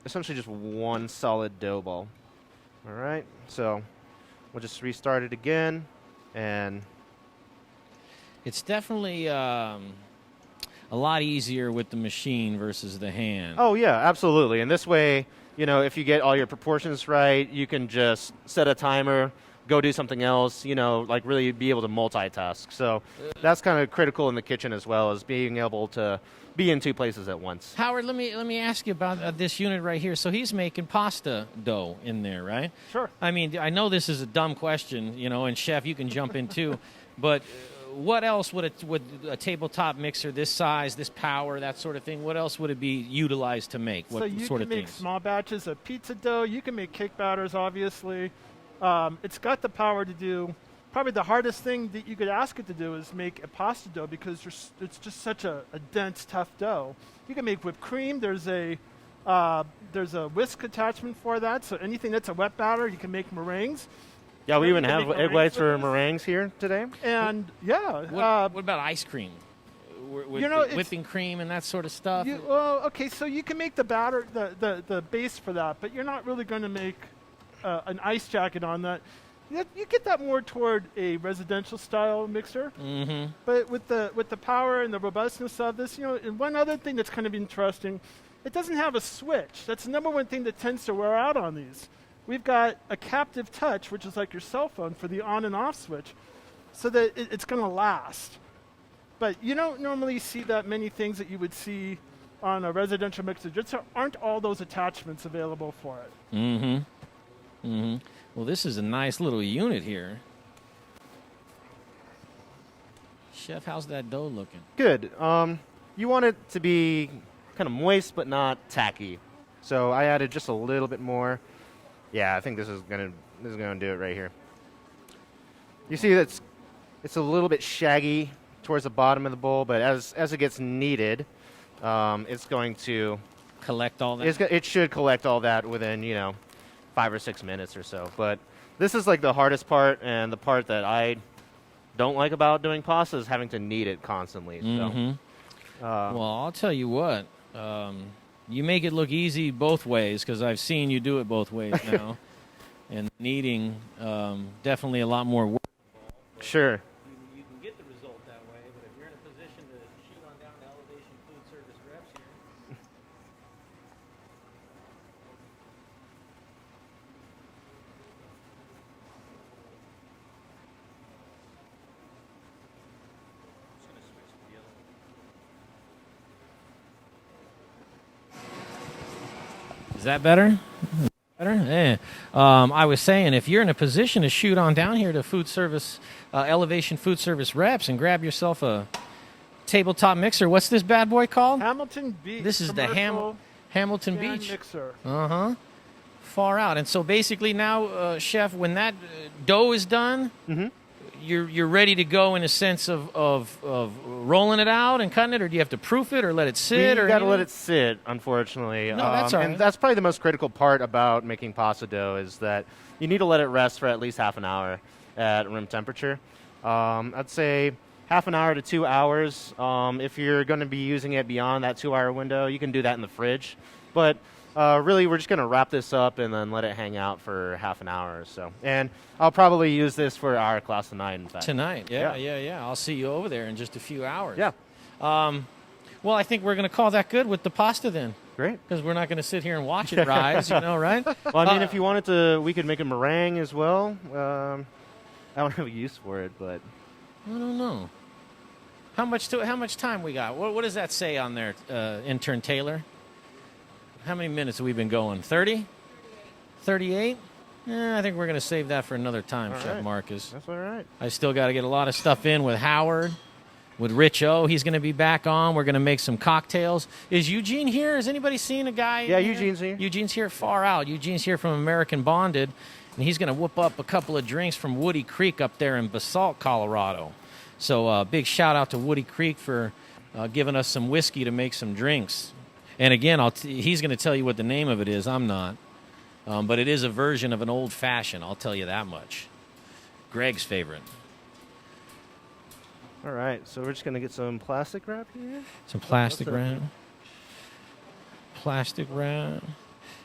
essentially just one solid dough ball. All right, so we'll just restart it again, and It's definitely a lot easier with the machine versus the hand. oh yeah, absolutely. And this way, if you get all your proportions right, you can just set a timer, go do something else, like really be able to multitask. So that's kind of critical in the kitchen as well, as being able to be in 2 places at once. Howard, let me ask you about this unit right here. So he's making pasta dough in there, right? Sure. I mean, I know this is a dumb question, and Chef, you can jump in too, but what else would a tabletop mixer this size, this power, that sort of thing, what else would it be utilized to make? What So you sort can of make things? small batches of pizza dough. You can make cake batters, obviously. It's got the power to do. Probably the hardest thing that you could ask it to do is make a pasta dough, because it's just such a dense, tough dough. You can make whipped cream. There's a whisk attachment for that. So anything that's a wet batter, you can make meringues. Yeah, we You even can have make egg meringues whites for with this. meringues here today. And yeah, What about ice cream? With it's- whipping cream and that sort of stuff? okay, so you can make the batter, the base for that, but you're not really going to make an ice jacket on that. You get that more toward a residential style mixer. Mm-hmm. But with the power and the robustness of this, and one other thing that's kind of interesting, it doesn't have a switch. That's the number one thing that tends to wear out on these. We've got a captive touch, which is like your cell phone, for the on and off switch, so that it's going to last. But you don't normally see that many things that you would see on a residential mixer. Just aren't all those attachments available for it. Mm-hmm. Mm-hmm. Well, this is a nice little unit here. Chef, how's that dough looking? Good. You want it to be kind of moist but not tacky. So I added just a little bit more. Yeah, I think this is gonna do it right here. You see that it's a little bit shaggy towards the bottom of the bowl, but as it gets kneaded, it's going to Collect all that? it should collect all that within 5 or 6 minutes or so. But this is like the hardest part, and the part that I don't like about doing pasta is having to knead it constantly. Mm-hmm. So, Well, I'll tell you what. You make it look easy both ways, because I've seen you do it both ways now. and needing definitely a lot more work. Sure. You can get the result that way, but if you're in a position to shoot on down to Elevation Foodservice Reps here. Is that better? Better? Yeah. I was saying, if you're in a position to shoot on down here to Elevation Foodservice Reps and grab yourself a tabletop mixer. What's this bad boy called? Hamilton Beach. This is the Hamilton pan Beach mixer. Uh-huh. Far out. And so basically now, Chef, when that dough is done, you're ready to go in a sense of rolling it out and cutting it, or do you have to proof it or let it sit? You or got to let it sit, unfortunately. No, that's all right. And that's probably the most critical part about making pasta dough is that you need to let it rest for at least half an hour at room temperature. I'd say half an hour to 2 hours. If you're going to be using it beyond that 2 hour window, you can do that in the fridge. But really, we're just going to wrap this up and then let it hang out for half an hour or so. And I'll probably use this for our class tonight, in fact. Tonight, yeah. I'll see you over there in just a few hours. Yeah. Well, I think we're going to call that good with the pasta then. Great. Because we're not going to sit here and watch it rise, right? Well, I mean, if you wanted to, we could make a meringue as well. I don't have a use for it, but I don't know. How much time we got? What does that say on there, intern Taylor? How many minutes have we been going? 30? 38? I think we're going to save that for another time, Chef Marcus. That's all right. I still got to get a lot of stuff in with Howard, with Rich O. He's going to be back on. We're going to make some cocktails. Is Eugene here? Has anybody seen a guy? Yeah, Eugene's here. Eugene's here far out. Eugene's here from American Bonded, and he's going to whoop up a couple of drinks from Woody Creek up there in Basalt, Colorado. So big shout out to Woody Creek for giving us some whiskey to make some drinks. And again, he's going to tell you what the name of it is. I'm not. But it is a version of an old-fashioned, I'll tell you that much. Greg's favorite. All right, so we're just going to get some plastic wrap here. Some plastic wrap. Plastic wrap.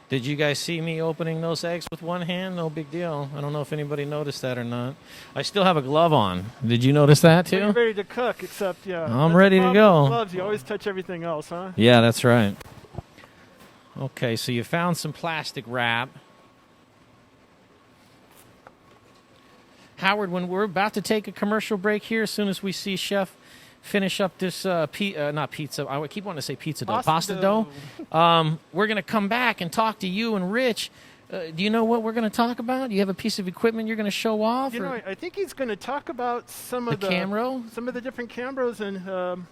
Did you guys see me opening those eggs with one hand? No big deal. I don't know if anybody noticed that or not. I still have a glove on. Did you notice that too? You're ready to cook, except, yeah. I'm ready to go. With gloves, you always touch everything else, huh? Yeah, that's right. Okay, so you found some plastic wrap. Howard, when we're about to take a commercial break here, as soon as we see Chef finish up this, not pizza, I keep wanting to say pizza dough, pasta dough. We're going to come back and talk to you and Rich. Do you know what we're going to talk about? Do you have a piece of equipment you're going to show off? You know, I think he's going to talk about some of the Camro? Some of the different Cambros, and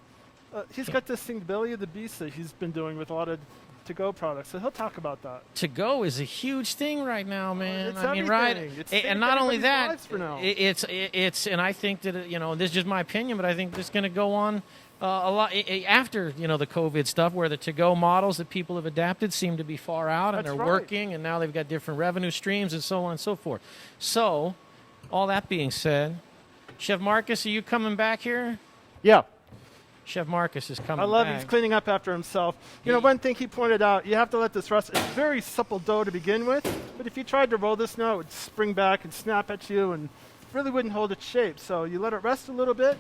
he's got this thing, Belly of the Beast, that he's been doing with a lot of to-go products, so he'll talk about that. To-go is a huge thing right now, man. It's I mean, right? And not only that, it's and I think that this is just my opinion, but I think this is going to go on a lot after the COVID stuff, where the to-go models that people have adapted seem to be far out, and they're working, and now they've got different revenue streams and so on and so forth. So, all that being said, Chef Marcus, are you coming back here? Yeah. Chef Marcus is coming I love back. He's cleaning up after himself. One thing he pointed out, you have to let this rest. It's very supple dough to begin with, but if you tried to roll this now, it would spring back and snap at you and really wouldn't hold its shape. So you let it rest a little bit,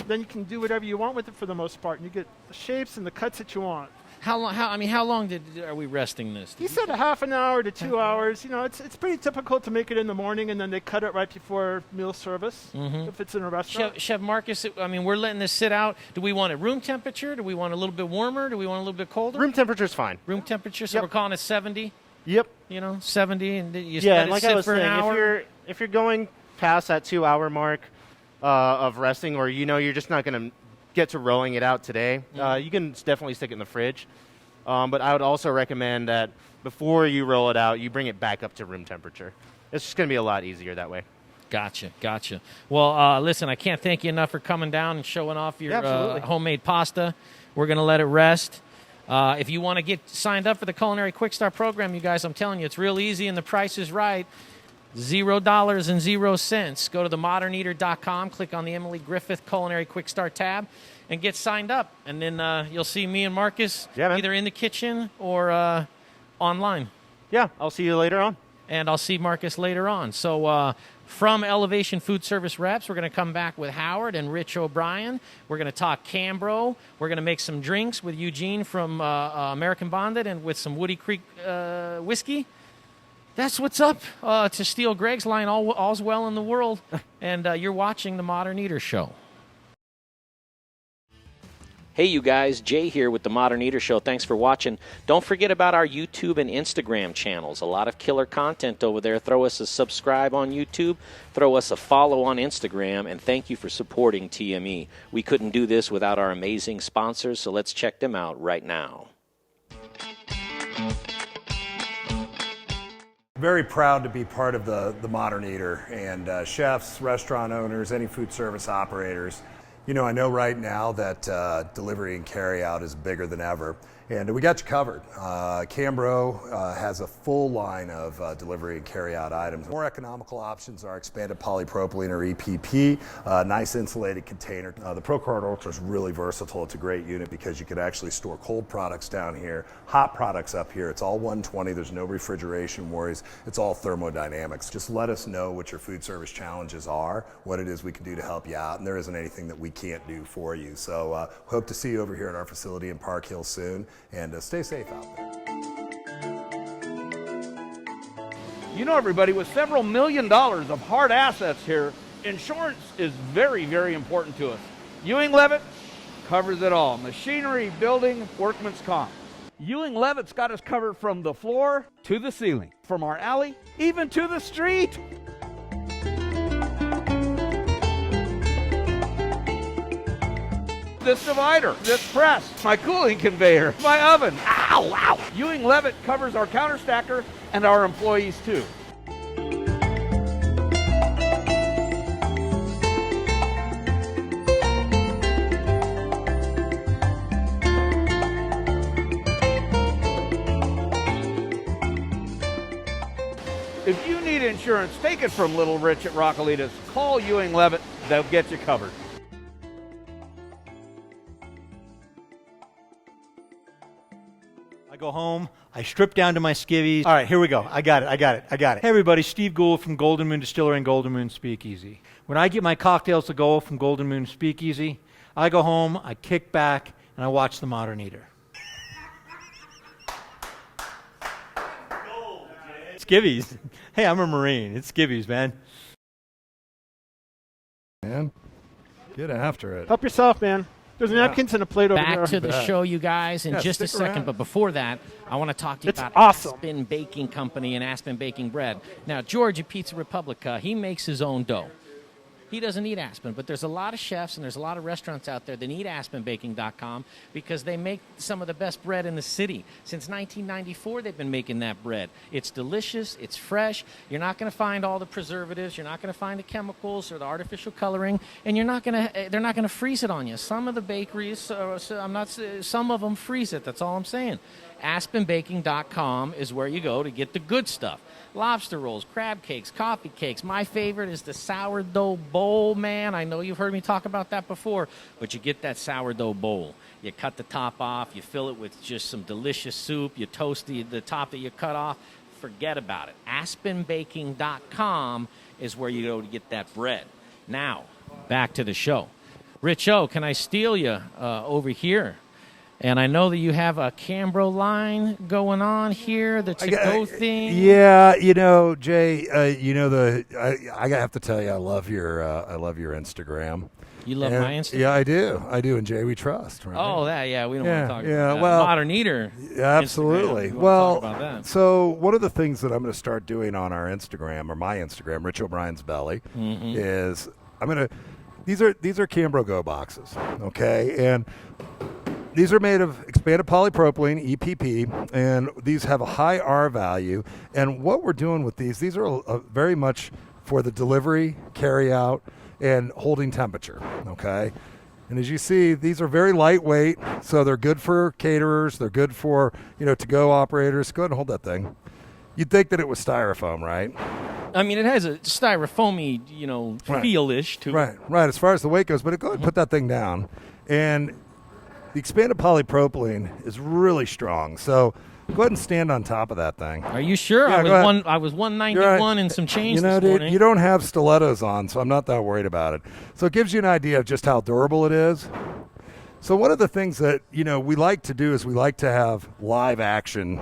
then you can do whatever you want with it for the most part, and you get the shapes and the cuts that you want. How long are we resting this? He said a half an hour to 2 hours. It's pretty typical to make it in the morning, and then they cut it right before meal service if it's in a restaurant. Chef Marcus, we're letting this sit out. Do we want it room temperature? Do we want it a little bit warmer? Do we want it a little bit colder? Room temperature is fine. Room temperature, so we're calling it 70? Yep. 70, and you let it it sit I was for saying, an hour? if you're going past that 2 hour mark of resting, or you're just not going to get to rolling it out today, you can definitely stick it in the fridge. But I would also recommend that before you roll it out, you bring it back up to room temperature. It's just going to be a lot easier that way. Gotcha. Well, listen, I can't thank you enough for coming down and showing off your homemade pasta. We're going to let it rest. If you want to get signed up for the Culinary Quick Start program, you guys, I'm telling you, it's real easy and the price is right. $0.00. Go to themoderneater.com, click on the Emily Griffith Culinary Quick Start tab, and get signed up. And then you'll see me and Marcus either in the kitchen or online. Yeah, I'll see you later on. and I'll see Marcus later on. So from Elevation Foodservice Reps, we're going to come back with Howard and Rich O'Brien. We're going to talk Cambro. We're going to make some drinks with Eugene from American Bonded and with some Woody Creek whiskey. That's what's up to steal Greg's line, all's well in the world. And you're watching The Modern Eater Show. Hey, you guys, Jay here with The Modern Eater Show. Thanks for watching. Don't forget about our YouTube and Instagram channels. A lot of killer content over there. Throw us a subscribe on YouTube. Throw us a follow on Instagram. And thank you for supporting TME. We couldn't do this without our amazing sponsors, so let's check them out right now. Very proud to be part of the Modern Eater, and chefs, restaurant owners, any food service operators. You know, I know right now that delivery and carry out is bigger than ever, and we got you covered. Cambro has a full line of delivery and carry out items. More economical options are expanded polypropylene or EPP, nice insulated container. The ProCard Ultra is really versatile. It's a great unit because you can actually store cold products down here, hot products up here. It's all 120. There's no refrigeration worries. It's all thermodynamics. Just let us know what your food service challenges are, what it is we can do to help you out, and there isn't anything that we can't do for you. So hope to see you over here at our facility in Park Hill soon, and stay safe out there. You know, everybody, with several $1 million of hard assets here, insurance is very, very important to us. Ewing Levitt covers it all. Machinery, building, workman's comp. Ewing Levitt's got us covered from the floor to the ceiling, from our alley even to the street. This divider, this press, my cooling conveyor, my oven. Ow, ow. Ewing Levitt covers our counter stacker and our employees too. If you need insurance, take it from Little Rich at Rockalitas. Call Ewing Levitt, they'll get you covered. I go home, I strip down to my skivvies. All right, here we go. I got it. Hey, everybody, Steve Gould from Golden Moon Distillery and Golden Moon Speakeasy. When I get my cocktails to go from Golden Moon Speakeasy, I go home, I kick back, and I watch The Modern Eater. Skivvies. Hey, I'm a Marine. It's skivvies, man. Man, get after it. Help yourself, man. There's napkins and a plate over there. Back to the show, you guys, in just a stick second. around. But before that, I want to talk to you It's about awesome. Aspen Baking Company and Aspen Baking Bread. Now, George at Pizza Republica, he makes his own dough. He doesn't need Aspen, but there's a lot of chefs and there's a lot of restaurants out there that need AspenBaking.com because they make some of the best bread in the city. Since 1994, they've been making that bread. It's delicious. It's fresh. You're not going to find all the preservatives. You're not going to find the chemicals or the artificial coloring, and they're not going to freeze it on you. Some of the bakeries, some of them freeze it. That's all I'm saying. AspenBaking.com is where you go to get the good stuff. Lobster rolls, crab cakes, coffee cakes. My favorite is the sourdough bowl, man. I know you've heard me talk about that before, but you get that sourdough bowl. You cut the top off. You fill it with just some delicious soup. You toast the top that you cut off. Forget about it. AspenBaking.com is where you go to get that bread. Now, back to the show. Rich O, can I steal you over here? And I know that you have a Cambro line going on here, the to-go thing. Yeah, you know, Jay, I have to tell you, I love your Instagram. You love my Instagram? Yeah, I do, and Jay, we trust. Right? Oh, that, yeah, we don't want to talk about that. Well, Modern Eater. Absolutely. Well, talk about that. So one of the things that I'm going to start doing on our Instagram, or my Instagram, Rich O'Brien's Belly, is these are Cambro Go boxes, okay, and these are made of expanded polypropylene, EPP, and these have a high R value. And what we're doing with these are very much for the delivery, carry out, and holding temperature, okay? And as you see, these are very lightweight, so they're good for caterers. They're good for, to-go operators. Go ahead and hold that thing. You'd think that it was styrofoam, right? I mean, it has a styrofoamy, feel-ish to it. Right, as far as the weight goes. But go ahead and put that thing down. And the expanded polypropylene is really strong. So Go ahead and stand on top of that thing. Are you sure? Yeah, I was 191 and some change this Dude, morning. you don't have stilettos on, so I'm not that worried about it. So it gives you an idea of just how durable it is. So one of the things that we like to do is we like to have live action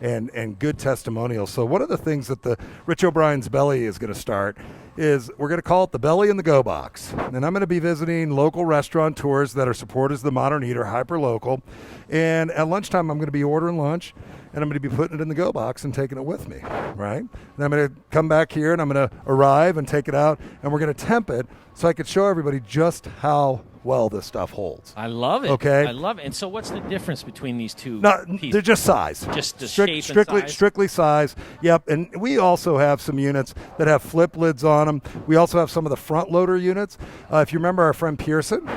and good testimonials. So one of the things that the Rich O'Brien's Belly is going to start is we're going to call it the Belly and the Go Box. And I'm going to be visiting local restaurateurs that are supporters of the Modern Eater, hyper local. And at lunchtime, I'm going to be ordering lunch, and I'm going to be putting it in the Go Box and taking it with me, right? And I'm going to come back here, and I'm going to arrive and take it out, and we're going to temp it so I could show everybody just how well this stuff holds. I love it. Okay. I love it. And so what's the difference between these two pieces? They're just size. Just the shape strictly, and size? Strictly size. Yep. And we also have some units that have flip lids on them. We also have some of the front loader units. If you remember our friend Pearson,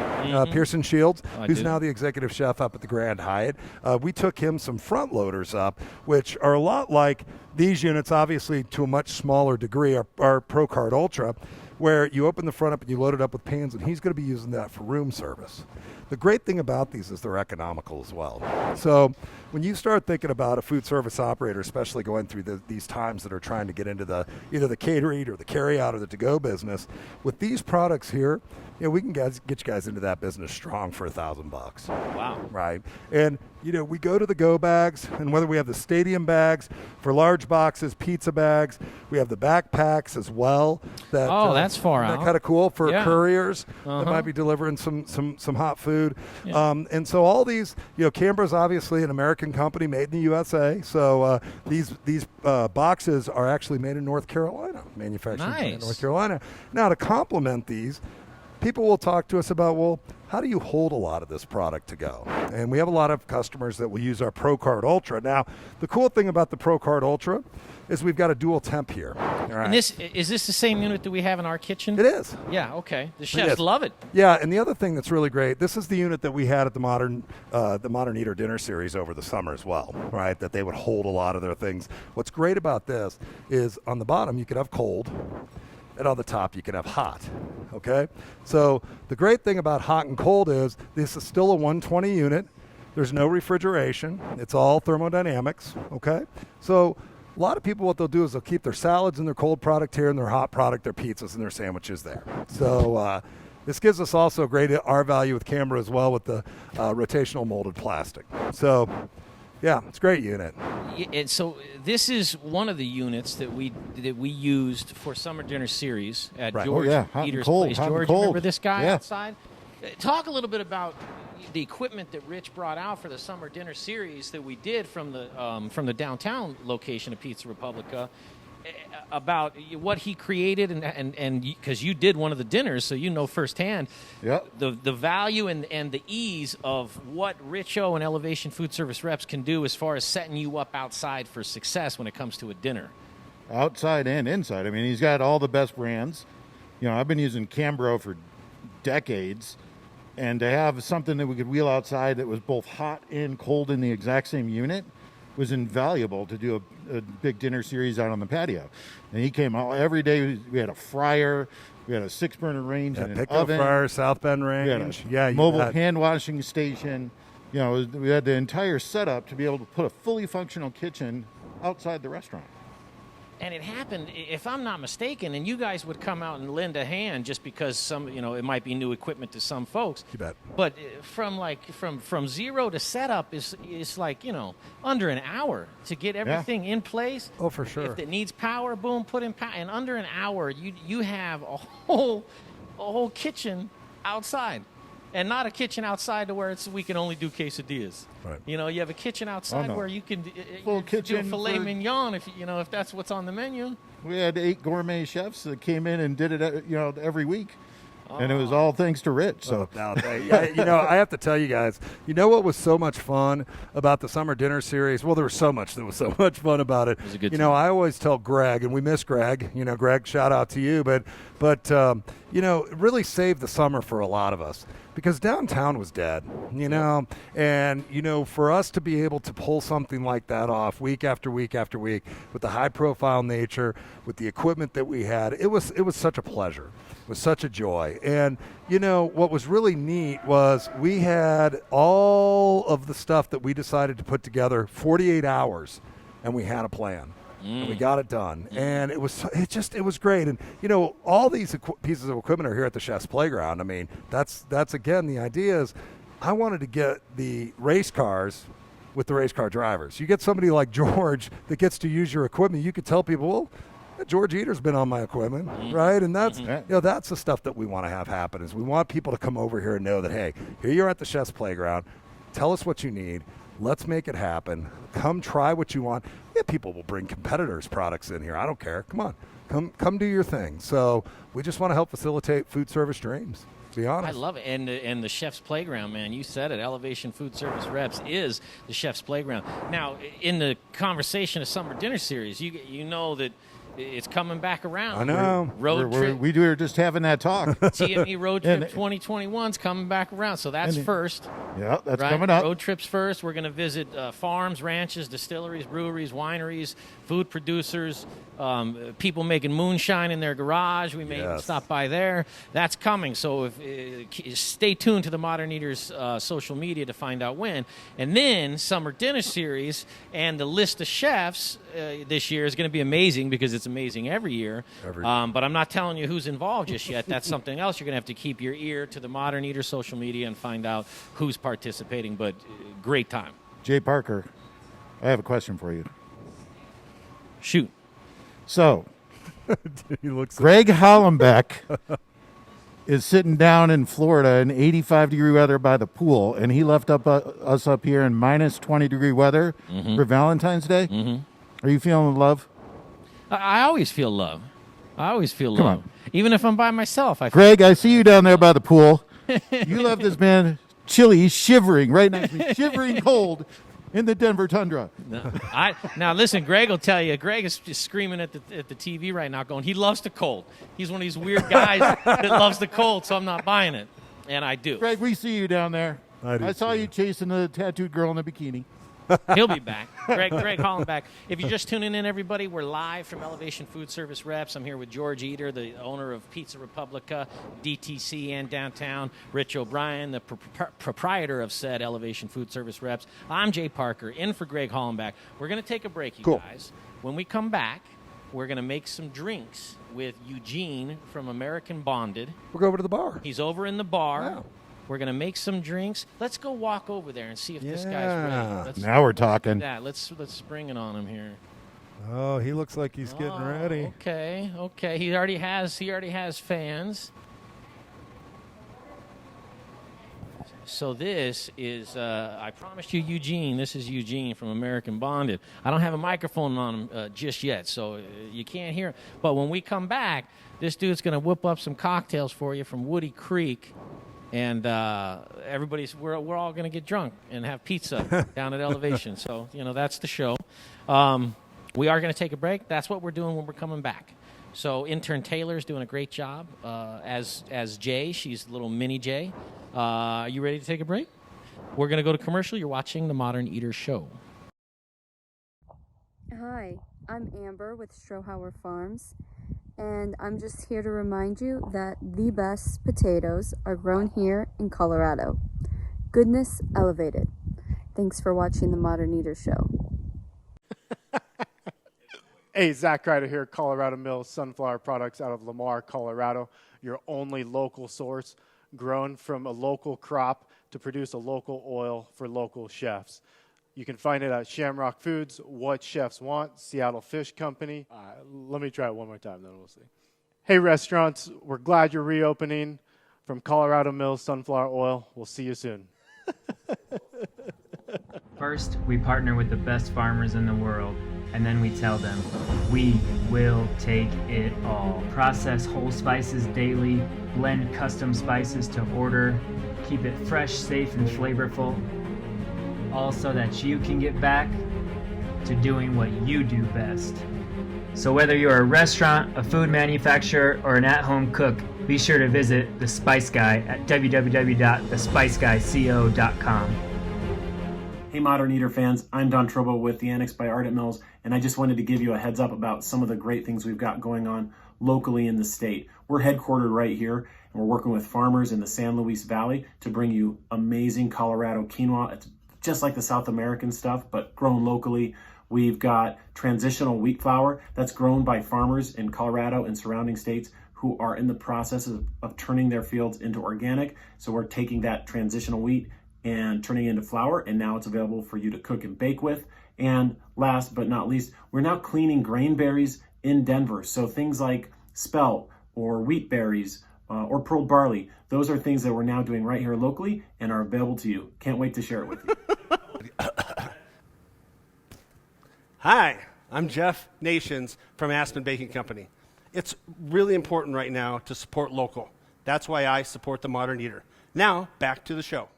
Pearson Shields, who's now the executive chef up at the Grand Hyatt, we took him some front loaders up, which are a lot like these units, obviously to a much smaller degree, our Pro Card Ultra, where you open the front up and you load it up with pans, and he's going to be using that for room service. The great thing about these is they're economical as well. So when you start thinking about a food service operator, especially going through these times that are trying to get into either the catering or the carry-out or the to-go business, with these products here, we can get you guys into that business strong for $1,000. Wow. Right. And, we go to the go bags, and whether we have the stadium bags for large boxes, pizza bags, we have the backpacks as well. That's far out. Kind of cool for couriers Uh-huh. that might be delivering some hot food. Yeah. And so all these, Canberra's obviously an American company made in the USA. So these boxes are actually made in North Carolina, manufactured in North Carolina. Now, to complement these, people will talk to us about, well, how do you hold a lot of this product to go? And we have a lot of customers that will use our Pro Card Ultra. Now, the cool thing about the Pro Card Ultra is we've got a dual temp here. All right. And is this the same unit that we have in our kitchen? It is. Yeah, okay. The chefs love it. Yeah, and the other thing that's really great, this is the unit that we had at the Modern Eater Dinner Series over the summer as well, right? That they would hold a lot of their things. What's great about this is on the bottom you could have cold, and on the top you can have hot, okay? So the great thing about hot and cold is this is still a 120 unit. There's no refrigeration. It's all thermodynamics, okay? So a lot of people, what they'll do is they'll keep their salads and their cold product here and their hot product, their pizzas and their sandwiches there. So this gives us also a great R value with Canberra as well with the rotational molded plastic. So yeah, it's a great unit. And so this is one of the units that we used for Summer Dinner Series at George Eder's place. George, you remember this guy outside? Talk a little bit about the equipment that Rich brought out for the Summer Dinner Series that we did from the downtown location of Pizza Republica. About what he created and because you did one of the dinners, so you know firsthand the value and the ease of what Richo and Elevation Foodservice Reps can do as far as setting you up outside for success when it comes to a dinner. Outside and inside. I mean, he's got all the best brands. I've been using Cambro for decades, and to have something that we could wheel outside that was both hot and cold in the exact same unit was invaluable to do a big dinner series out on the patio. And he came out every day. We had a fryer, we had a 6-burner range, and an oven. Fryer, South Bend range. We had a mobile hand washing station. We had the entire setup to be able to put a fully functional kitchen outside the restaurant. And it happened, if I'm not mistaken, and you guys would come out and lend a hand just because it might be new equipment to some folks. You bet. But from zero to setup is like, under an hour to get everything in place. Oh, for sure. If it needs power, boom, put in power. And under an hour, you have a whole kitchen outside. And not a kitchen outside to where we can only do quesadillas. Right. You have a kitchen outside where you can Full do kitchen filet mignon if that's what's on the menu. We had 8 gourmet chefs that came in and did it every week. And it was all thanks to Rich. So I have to tell you guys, what was so much fun about the Summer Dinner Series? Well, there was so much that was so much fun about it. It was a good time. I always tell Greg, and we miss Greg. Greg, shout out to you. But it really saved the summer for a lot of us. because downtown was dead, you know, and, you know, for us to be able to pull something like that off week after week after week with the high profile nature, with the equipment that we had, it was such a pleasure. It was such a joy. And, you know, what was really neat was we had all of the stuff that we decided to put together 48 hours, and we had a plan. And we got it done, and it was great. And you know, all these pieces of equipment are here at the Chef's Playground. I mean, that's again, the idea is I wanted to get the race cars with the race car drivers. You get somebody like George that gets to use your equipment. You could tell people, well, George Eder's been on my equipment, right? And that's you know, that's the stuff that we want to have happen. Is we want people to come over here and know that, hey, here you're at the Chef's Playground. Tell us what you need. Let's make it happen. Come try what you want. Yeah, people will bring competitors' products in here. I don't care. Come on. Come do your thing. So we just want to help facilitate food service dreams, to be honest. I love it. And the Chef's Playground, man, you said it. Elevation Foodservice Reps is the Chef's Playground. Now, in the conversation of Summer Dinner Series, you know that it's coming back around. I know. We were just having that talk. TME Road Trip 2021's coming back around, so that's first. Yeah, that's right? coming up. Road trips first. We're going to visit farms, ranches, distilleries, breweries, wineries, food producers, people making moonshine in their garage. We may even stop by there. That's coming. So stay tuned to the Modern Eaters social media to find out when. And then Summer Dinner Series and the list of chefs this year is going to be amazing because it's amazing every year. But I'm not telling you who's involved just yet. That's something else. You're going to have to keep your ear to the Modern Eaters social media and find out who's participating. But great time. Jay Parker, I have a question for you. Shoot. So, He looks Greg Hollenbeck is sitting down in Florida in 85-degree weather by the pool, and he left us up here in minus 20-degree weather for Valentine's Day. Are you feeling love? I always feel love. Come love. on. Even if I'm by myself. Greg, I see you down there by the pool. You left this man chilly, shivering, right next to me, shivering cold in the Denver tundra. Now listen, Greg will tell you. Greg is just screaming at the TV right now, going, he loves the cold. He's one of these weird guys that loves the cold, so I'm not buying it, and I do. Greg, we see you down there. I saw you chasing the tattooed girl in a bikini. He'll be back. Greg Hollenbeck. If you're just tuning in, everybody, we're live from Elevation Foodservice Reps. I'm here with George Eder, the owner of Pizza Republica, DTC, and Downtown. Rich O'Brien, the proprietor of said Elevation Foodservice Reps. I'm Jay Parker, in for Greg Hollenbeck. We're going to take a break, you guys. When we come back, we're going to make some drinks with Eugene from American Bonded. We'll go over to the bar. He's over in the bar. Yeah. We're going to make some drinks. Let's go walk over there and see if this guy's ready. Now we're talking. Let's bring it on him here. Oh, he looks like he's getting ready. Okay. He already has fans. So this is, I promised you Eugene. This is Eugene from American Bonded. I don't have a microphone on him just yet, so you can't hear him. But when we come back, this dude's going to whip up some cocktails for you from Woody Creek. And we're all going to get drunk and have pizza down at Elevation. So, that's the show. We are going to take a break. That's what we're doing when we're coming back. So intern Taylor's doing a great job as Jay. She's little mini Jay. Are you ready to take a break? We're going to go to commercial. You're watching the Modern Eater Show. Hi, I'm Amber with Strohauer Farms. And I'm just here to remind you that the best potatoes are grown here in Colorado. Goodness elevated. Thanks for watching the Modern Eater Show. Hey, Zach Ryder here, Colorado Mills Sunflower Products out of Lamar, Colorado. Your only local source, grown from a local crop to produce a local oil for local chefs. You can find it at Shamrock Foods, What Chefs Want, Seattle Fish Company. Let me try it one more time, then we'll see. Hey, restaurants, we're glad you're reopening. From Colorado Mills Sunflower Oil, we'll see you soon. First, we partner with the best farmers in the world, and then we tell them, we will take it all. Process whole spices daily, blend custom spices to order, keep it fresh, safe, and flavorful, all so that you can get back to doing what you do best. So whether you're a restaurant, a food manufacturer, or an at-home cook, Be sure to visit The Spice Guy at www.thespiceguyco.com. Hey Modern Eater fans, I'm Don Trobo with the Annex by Ardent Mills, and I just wanted to give you a heads up about some of the great things we've got going on locally in the state. We're headquartered right here, and we're working with farmers in the San Luis Valley to bring you amazing Colorado quinoa. It's just like the South American stuff, but grown locally. We've got transitional wheat flour that's grown by farmers in Colorado and surrounding states who are in the process of turning their fields into organic. So we're taking that transitional wheat and turning it into flour, and now it's available for you to cook and bake with. And last but not least, we're now cleaning grain berries in Denver. So things like spelt or wheat berries or pearl barley, those are things that we're now doing right here locally and are available to you. Can't wait to share it with you. Hi, I'm Jeff Nations from Aspen Baking Company. It's really important right now to support local. That's why I support the Modern Eater. Now, back to the show.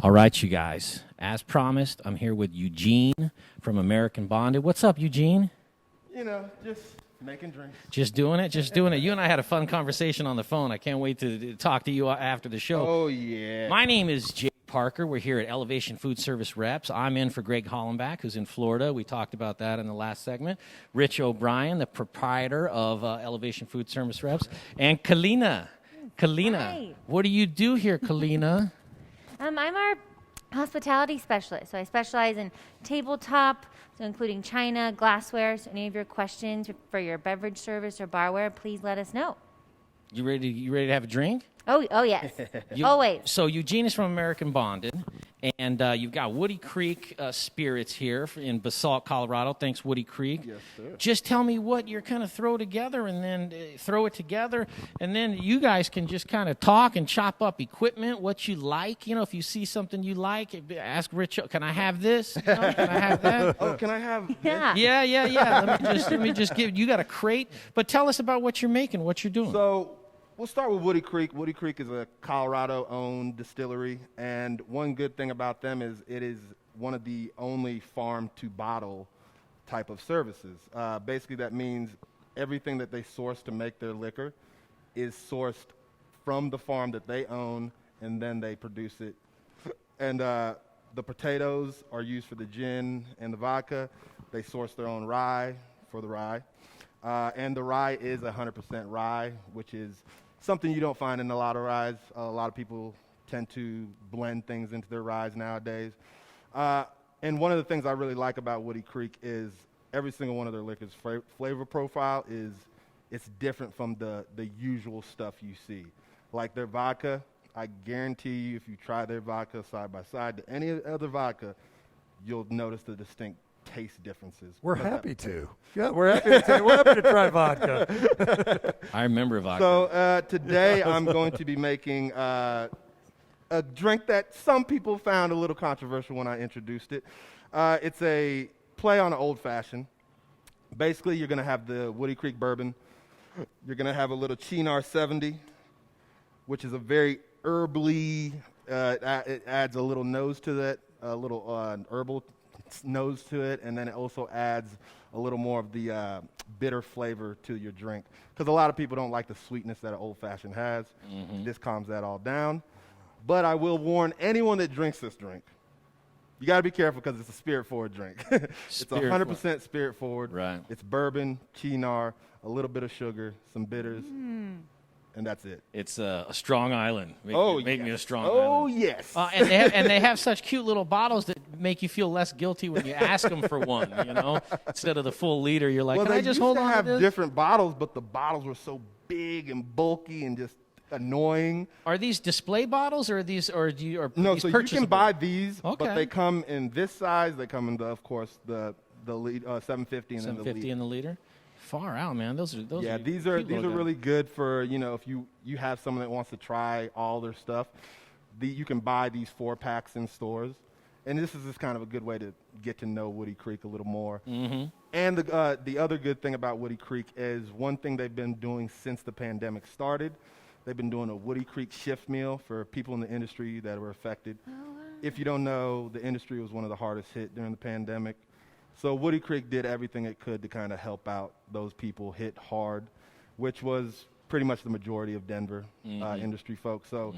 All right, you guys. As promised, I'm here with Eugene from American Bonded. What's up, Eugene? You know, just making drinks. Just doing it? Just doing it. You and I had a fun conversation on the phone. I can't wait to talk to you after the show. Oh, yeah. My name is Jay Parker. We're here at Elevation Foodservice Reps. I'm in for Greg Hollenbach, who's in Florida. We talked about that in the last segment. Rich O'Brien, the proprietor of Elevation Foodservice Reps. And Kalina. Hi. What do you do here, Kalina? I'm our hospitality specialist. So I specialize in tabletop, so including china, glassware. So any of your questions for your beverage service or barware, please let us know. You ready to have a drink? Oh yes. Always. So Eugene is from American Bonded, and you've got Woody Creek Spirits here in Basalt, Colorado. Thanks, Woody Creek. Yes, sir. Just tell me what you're kind of throw together, and then and then you guys can just kind of talk and chop up equipment, what you like. You know, if you see something you like, ask Rich, can I have this? You know, can I have that? Oh, can I have Yeah. Yeah. Let me just give you got a crate, but tell us about what you're making, what you're doing. So we'll start with Woody Creek. Woody Creek is a Colorado-owned distillery, and one good thing about them is it is one of the only farm-to-bottle type of services. Basically, that means everything that they source to make their liquor is sourced from the farm that they own, and then they produce it. And the potatoes are used for the gin and the vodka. They source their own rye for the rye. And the rye is 100% rye, which is something you don't find in a lot of ryes. A lot of people tend to blend things into their ryes nowadays. And one of the things I really like about Woody Creek is every single one of their liquors' flavor profile it's different from the usual stuff you see. Like their vodka, I guarantee you if you try their vodka side by side to any other vodka, you'll notice the distinct taste differences. We're happy to. Yeah, we're happy to try vodka. I remember vodka. So today I'm going to be making a drink that some people found a little controversial when I introduced it. It's a play on an old-fashioned. Basically, you're going to have the Woody Creek bourbon. You're going to have a little Chinar 70, which is a very herbally, it adds a little nose to that, a little herbal nose to it, and then it also adds a little more of the bitter flavor to your drink. Because a lot of people don't like the sweetness that an old-fashioned has. Mm-hmm. This calms that all down. But I will warn anyone that drinks this drink, you got to be careful because it's a spirit-forward drink. It's 100% spirit-forward. Right. It's bourbon, Chinar, a little bit of sugar, some bitters, and that's it. It's a Strong Island. Make me a Strong Island. Oh, yes. And they have such cute little bottles that make you feel less guilty when you ask them for one, you know? Instead of the full liter, you're like, well, can I just hold on to to have this? different bottles, but the bottles were so big and bulky and just annoying. Are these display bottles or are these No, these so you can buy these, Okay. but they come in this size. They come in of course, the 750 and then the 750 liter. in the liter? Far out, man. Those are Yeah, these cute are little guys. really good for, if you have someone that wants to try all their stuff. You can buy these 4-packs in stores. And this is just kind of a good way to get to know Woody Creek a little more. Mm-hmm. And the other good thing about Woody Creek is one thing they've been doing since the pandemic started. They've been doing a Woody Creek shift meal for people in the industry that were affected. If you don't know, the industry was one of the hardest hit during the pandemic. So Woody Creek did everything it could to kind of help out those people hit hard, which was pretty much the majority of Denver industry folks. So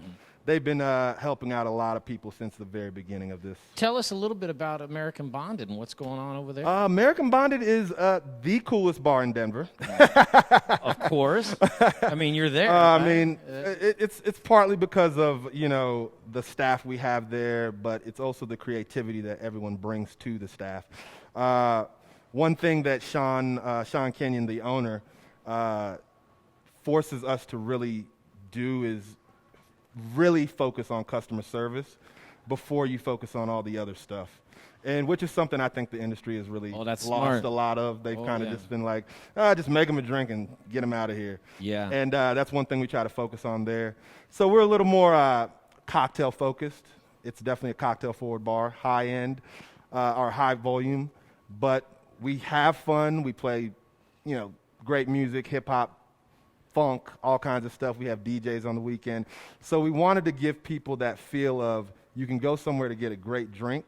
they've been helping out a lot of people since the very beginning of this. Tell us a little bit about American Bonded and what's going on over there. American Bonded is the coolest bar in Denver. Of course. I mean, you're there. I right? mean, it's partly because of, you know, the staff we have there, but it's also the creativity that everyone brings to the staff. One thing that Sean Kenyon, the owner, forces us to really do is really focus on customer service before you focus on all the other stuff. And which is something I think the industry has really lost smart. a lot of. They've kind of just been like, just make them a drink and get them out of here. Yeah. And that's one thing we try to focus on there. So we're a little more cocktail focused. It's definitely a cocktail forward bar, high end, or high volume, but we have fun. We play, you know, great music, hip hop, funk, all kinds of stuff. We have DJs on the weekend. So we wanted to give people that feel of you can go somewhere to get a great drink,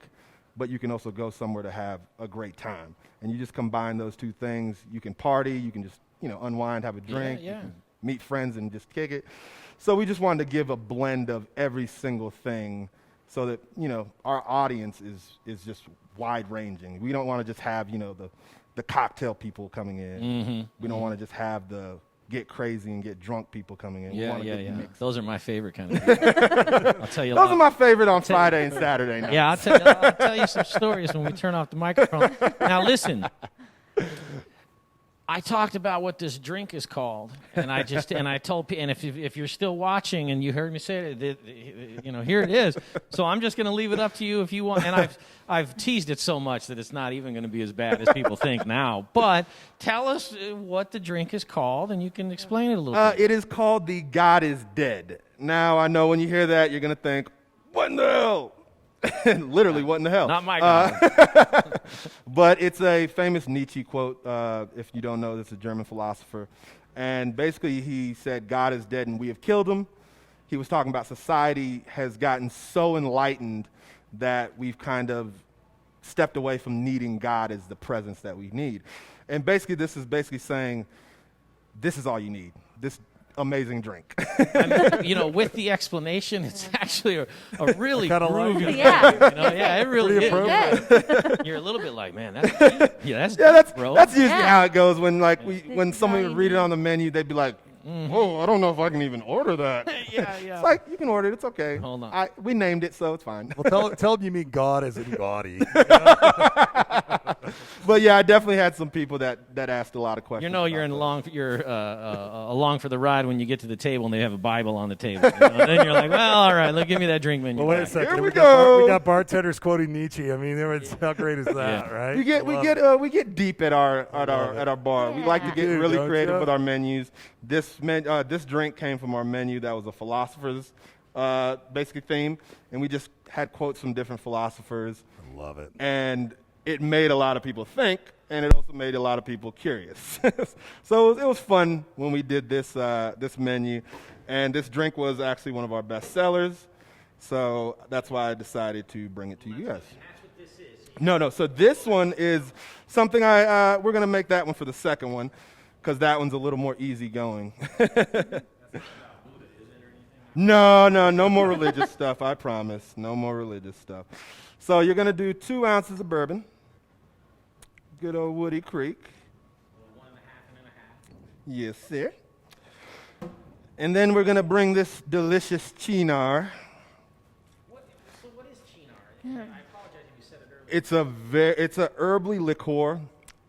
but you can also go somewhere to have a great time. And you just combine those two things. You can party, you can just, you know, unwind, have a drink, you can meet friends and just kick it. So we just wanted to give a blend of every single thing so that, you know, our audience is just wide ranging. We don't want to just have, you know, the cocktail people coming in. We don't want to just have the get crazy and get drunk people coming in. Yeah. Those are my favorite kind of people. I'll tell you. Those are my favorite on Friday and Saturday nights. Yeah, I'll tell you some stories when we turn off the microphone. Now listen, I talked about what this drink is called, and I told people, and if you're still watching and you heard me say it, you know, here it is. So I'm just going to leave it up to you if you want. And I've teased it so much that it's not even going to be as bad as people think now. But tell us what the drink is called, and you can explain it a little bit. It is called the God is Dead. Now I know when you hear that, you're going to think, what in the hell? Literally, what in the hell? Not my God. But it's a famous Nietzsche quote. If you don't know, this is a German philosopher. And basically, he said, God is dead and we have killed him. He was talking about society has gotten so enlightened that we've kind of stepped away from needing God as the presence that we need. And basically, this is basically saying, this is all you need. This amazing drink. I mean, you know, with the explanation, it's actually a really groovy drink. Yeah. You know? Yeah, it really is. You're a little bit like, man, that's bro. That's usually how it goes when when someone would read it on the menu, they'd be like, whoa, I don't know if I can even order that. Yeah. It's like, you can order it, it's okay. Hold on. We named it, so it's fine. Well, tell them you mean God as in gaudy. But yeah, I definitely had some people that asked a lot of questions. You know, you're along for the ride when you get to the table and they have a Bible on the table. You know? Then you're like, well, all right, give me that drink menu. Well, wait a second. Here we got bartenders quoting Nietzsche. I mean, how great is that, right? We get deep at our bar. We like to get really creative with our menus. This drink came from our menu that was a philosopher's basically theme, and we just had quotes from different philosophers. I love it. And it made a lot of people think, and it also made a lot of people curious. So it was fun when we did this menu, and this drink was actually one of our best sellers. So that's why I decided to bring it to you guys. No. So this one is something we're gonna make that one for the second one, because that one's a little more easygoing. No more religious stuff. I promise. No more religious stuff. So you're gonna do 2 ounces of bourbon. Good old Woody Creek. 1.5 and 1.5. Yes, sir. And then we're going to bring this delicious chinar. So what is chinar? I apologize if you said it earlier. It's a herbally liqueur.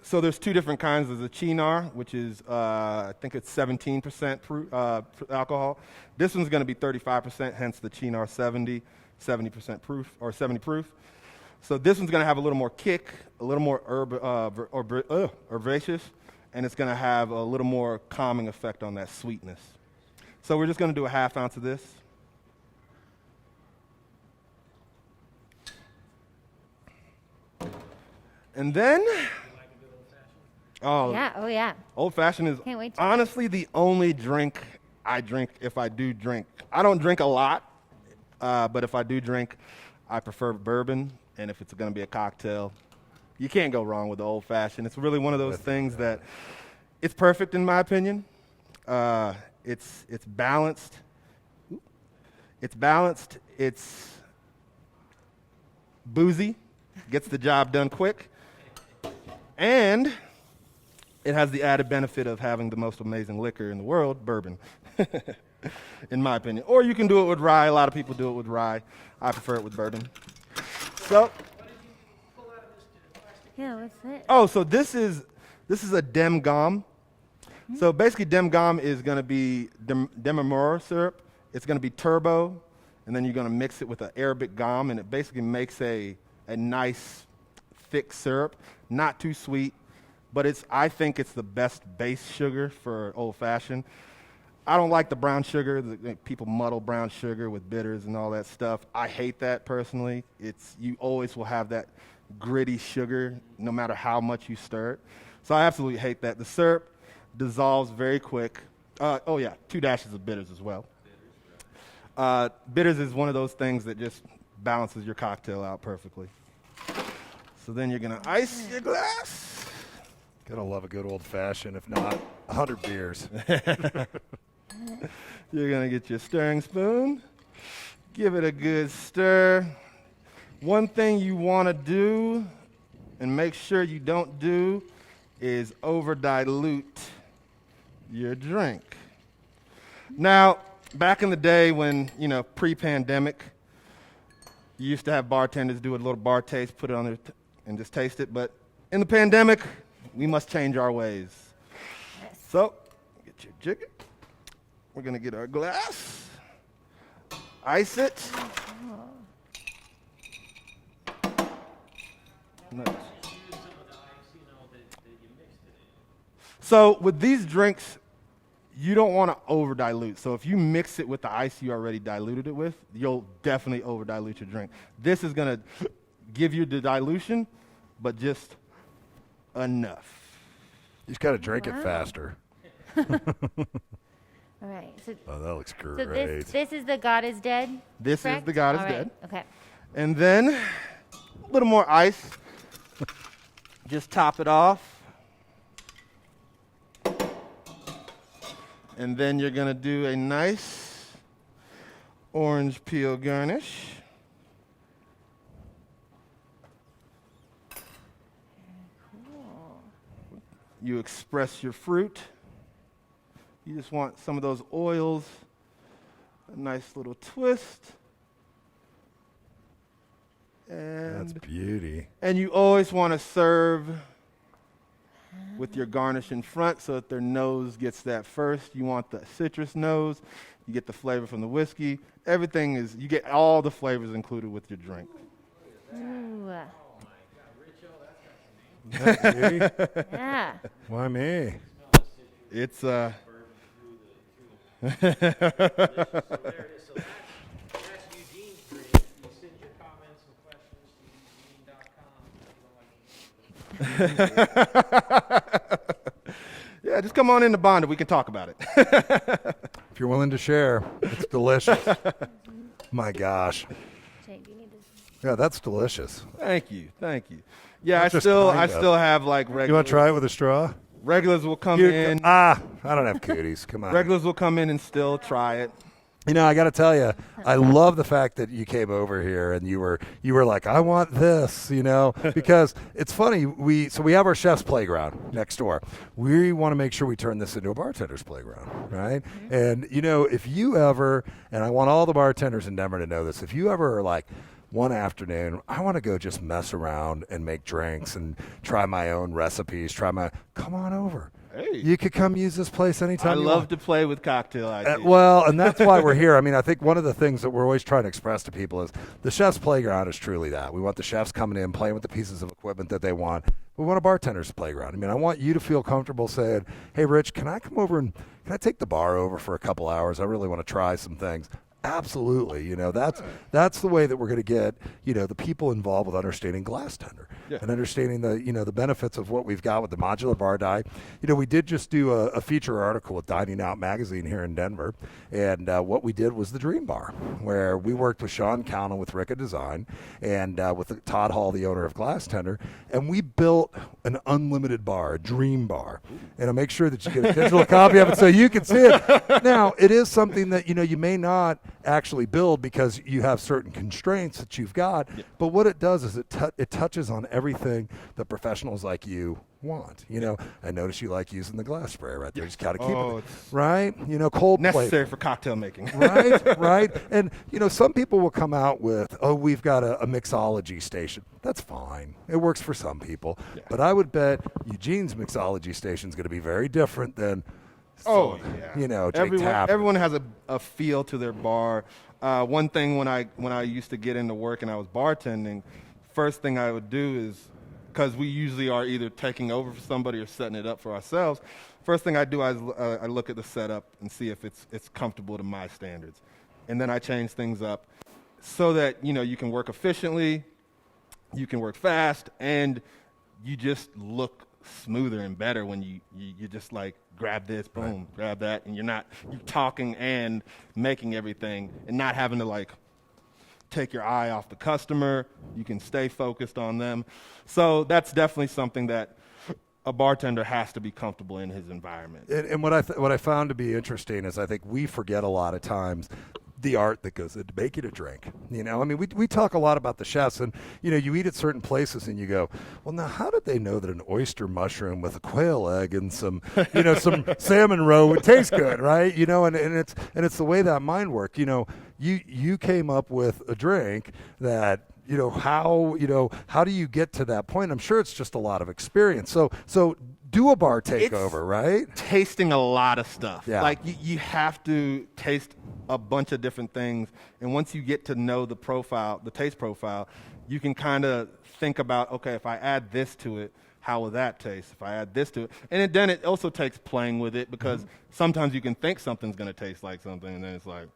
So there's 2 different kinds. There's a chinar, which is, I think it's 17% alcohol. This one's going to be 35%, hence the chinar 70% proof, or 70 proof. So this one's going to have a little more kick, a little more herbaceous, and it's going to have a little more calming effect on that sweetness. So we're just going to do a 1/2 ounce of this. And then, yeah. Old fashioned is Can't wait to honestly the only drink I drink if I do drink. I don't drink a lot, but if I do drink, I prefer bourbon. And if it's going to be a cocktail, You can't go wrong with the old fashioned. It's really one of those things that it's perfect in my opinion. It's balanced. It's balanced. It's boozy. Gets the job done quick. And it has the added benefit of having the most amazing liquor in the world, bourbon, in my opinion. Or you can do it with rye. A lot of people do it with rye. I prefer it with bourbon. So, Yeah, what's it? oh, so this is a dem gomme. So basically, dem gomme is going to be demerara syrup. It's going to be turbo, and then you're going to mix it with an Arabic gomme, and it basically makes a nice, thick syrup. Not too sweet, but I think it's the best base sugar for old-fashioned. I don't like the brown sugar. People muddle brown sugar with bitters and all that stuff. I hate that personally. You always will have that gritty sugar no matter how much you stir it. So I absolutely hate that. The syrup dissolves very quick. 2 dashes of bitters as well. Bitters is one of those things that just balances your cocktail out perfectly. So then you're going to ice your glass. Gotta love a good old fashioned, if not 100 beers. You're going to get your stirring spoon. Give it a good stir. One thing you want to do and make sure you don't do is over dilute your drink. Now, back in the day when, pre-pandemic, you used to have bartenders do a little bar taste, put it on there and just taste it. But in the pandemic, we must change our ways. So, get your jigger. We're going to get our glass, ice it. Nice. So with these drinks, you don't want to over dilute. So if you mix it with the ice you already diluted it with, you'll definitely over dilute your drink. This is going to give you the dilution, but just enough. You just got to drink it faster. All right. So, oh, that looks great. So this is the God is Dead? This correct? is the God is All Dead. right. Okay. And then a little more ice. Just top it off. And then you're going to do a nice orange peel garnish. Cool. You express your fruit. You just want some of those oils, a nice little twist. And that's beauty. And you always want to serve with your garnish in front so that their nose gets that first. You want the citrus nose. You get the flavor from the whiskey. You get all the flavors included with your drink. Ooh. Yeah. Why me? It's yeah, just come on into Bonded. We can talk about it. If you're willing to share, it's delicious. My gosh. Yeah, that's delicious. Thank you. Yeah, That's I just still kind of. have like regulars. You want to try it with a straw? Regulars will come in. I don't have cooties. Come on. Regulars will come in and still try it. I got to tell you, I love the fact that you came over here and you were like, I want this, because it's funny. We have our chef's playground next door. We want to make sure we turn this into a bartender's playground, right? Mm-hmm. And if you ever, and I want all the bartenders in Denver to know this, if you ever are like, one afternoon, I want to go just mess around and make drinks and try my own recipes. Come on over. Hey. You could come use this place anytime I you love want. to play with cocktail ideas. And that's why we're here. I think one of the things that we're always trying to express to people is the chef's playground is truly that. We want the chefs coming in, playing with the pieces of equipment that they want. We want a bartender's playground. I want you to feel comfortable saying, hey, Rich, can I come over and can I take the bar over for a couple hours? I really want to try some things. Absolutely. That's the way that we're going to get, the people involved with understanding glass tender and understanding the benefits of what we've got with the modular bar die. We did just do a feature article with Dining Out Magazine here in Denver. And what we did was the Dream Bar, where we worked with Sean Cowna with Ricka Design and with Todd Hall, the owner of Glass Tender. And we built an unlimited bar, a Dream Bar. And I'll make sure that you get a digital copy of it so you can see it. Now, it is something that, you may not actually build because you have certain constraints that you've got. But what it does is it touches on everything that professionals like you want. I notice you like using the glass sprayer right there. You just got to keep it right. Cold necessary plate. for cocktail making. Right. And some people will come out with, we've got a mixology station. That's fine. It works for some people. But I would bet Eugene's mixology station is going to be very different than everyone has a feel to their bar. One thing when I used to get into work and I was bartending, first thing I would do is, because we usually are either taking over for somebody or setting it up for ourselves, first thing I do is I look at the setup and see if it's comfortable to my standards. And then I change things up so that, you can work efficiently, you can work fast, and you just look smoother and better when you just like grab this, boom, grab that, and you're talking and making everything and not having to like take your eye off the customer. You can stay focused on them. So that's definitely something that a bartender has to be comfortable in his environment. And what I found to be interesting is I think we forget a lot of times the art that goes into making a drink. We talk a lot about the chefs, and you eat at certain places and you go, well, now how did they know that an oyster mushroom with a quail egg and some some salmon roe would taste good, right? And it's the way that mind worked. You came up with a drink that how do you get to that point? I'm sure it's just a lot of experience. So do a bar takeover, right? Tasting a lot of stuff. Yeah. Like you have to taste a bunch of different things, and once you get to know the taste profile, you can kind of think about, okay, if I add this to it, how will that taste? If I add this to it, and then it also takes playing with it, because sometimes you can think something's going to taste like something, and then it's like,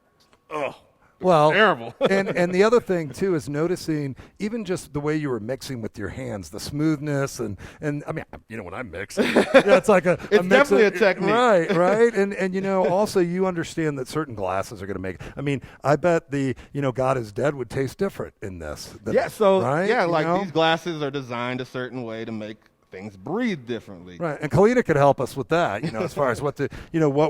oh. Well, terrible. and the other thing too is noticing even just the way you were mixing with your hands, the smoothness, and I mean, when I mix, it's like it's definitely a technique, right, and also you understand that certain glasses are going to make. I mean, I bet the God is Dead would taste different in this. Right? These glasses are designed a certain way to make things breathe differently. Right, and Kalina could help us with that, as far as what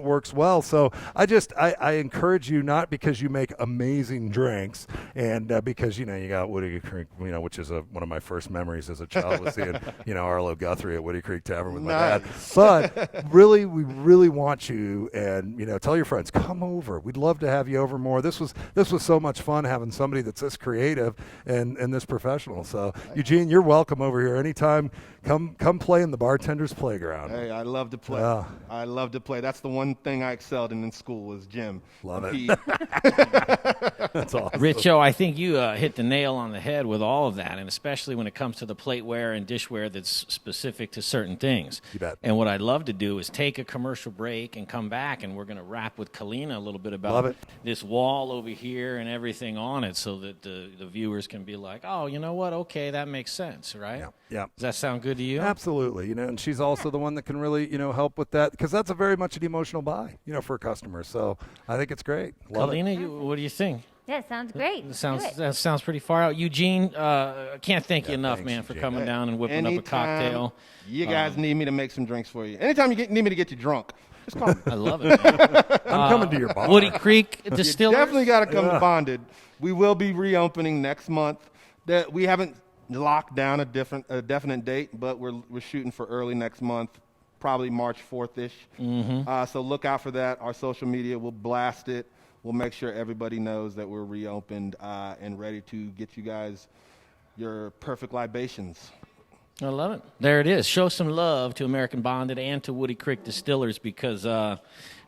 works well. So I encourage you, not because you make amazing drinks and because, you got Woody Creek, which is one of my first memories as a child was seeing, Arlo Guthrie at Woody Creek Tavern with my dad. But really, we really want you, and, tell your friends, come over. We'd love to have you over more. This was so much fun having somebody that's this creative and this professional. So Eugene, you're welcome over here anytime. Come play in the bartender's playground. Hey, I love to play. Yeah. I love to play. That's the one thing I excelled in school was gym. Love it. That's awesome. Richo, I think you hit the nail on the head with all of that, and especially when it comes to the plateware and dishware that's specific to certain things. You bet. And what I'd love to do is take a commercial break and come back, and we're going to wrap with Kalina a little bit about this wall over here and everything on it, so that the viewers can be like, oh, you know what? Okay, that makes sense, right? Yeah. Does that sound good to you? Absolutely. And she's also the one that can really, help with that, because that's a very much an emotional buy, for a customer. So I think it's great. Kalina, what do you think? Yeah, sounds great. That sounds pretty far out. Eugene, I can't thank you enough, man, for coming down and whipping up a cocktail. You guys need me to make some drinks for you. Anytime you need me to get you drunk, just call me. I love it, man. I'm coming to your bar. Woody Creek Distillers. You definitely got to come to Bonded. We will be reopening next month. That we haven't locked down a definite date, but we're shooting for early next month, probably March 4th-ish. Mm-hmm. So look out for that. Our social media will blast it. We'll make sure everybody knows that we're reopened and ready to get you guys your perfect libations. I love it. There it is. Show some love to American Bonded and to Woody Creek Distillers, because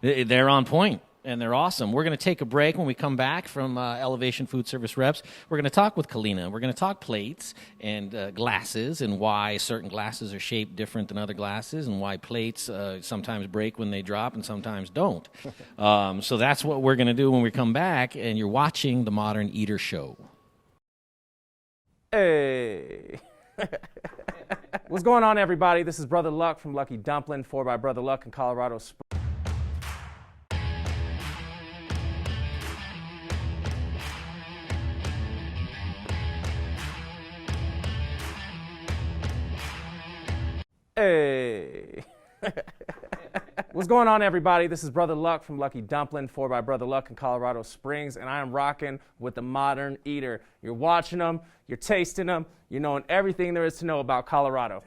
they're on point. and they're awesome. We're going to take a break. When we come back from Elevation Foodservice Reps, we're going to talk with Kalina. We're going to talk plates and glasses and why certain glasses are shaped different than other glasses and why plates sometimes break when they drop and sometimes don't. So that's what we're going to do when we come back, and you're watching The Modern Eater Show. Hey. What's going on, everybody? This is Brother Luck from Lucky Dumpling, 4 by Brother Luck in Colorado Springs. Hey. What's going on, everybody? This is Brother Luck from Lucky Dumpling, 4 by Brother Luck in Colorado Springs, and I am rocking with the Modern Eater. You're watching them, you're tasting them, you're knowing everything there is to know about Colorado.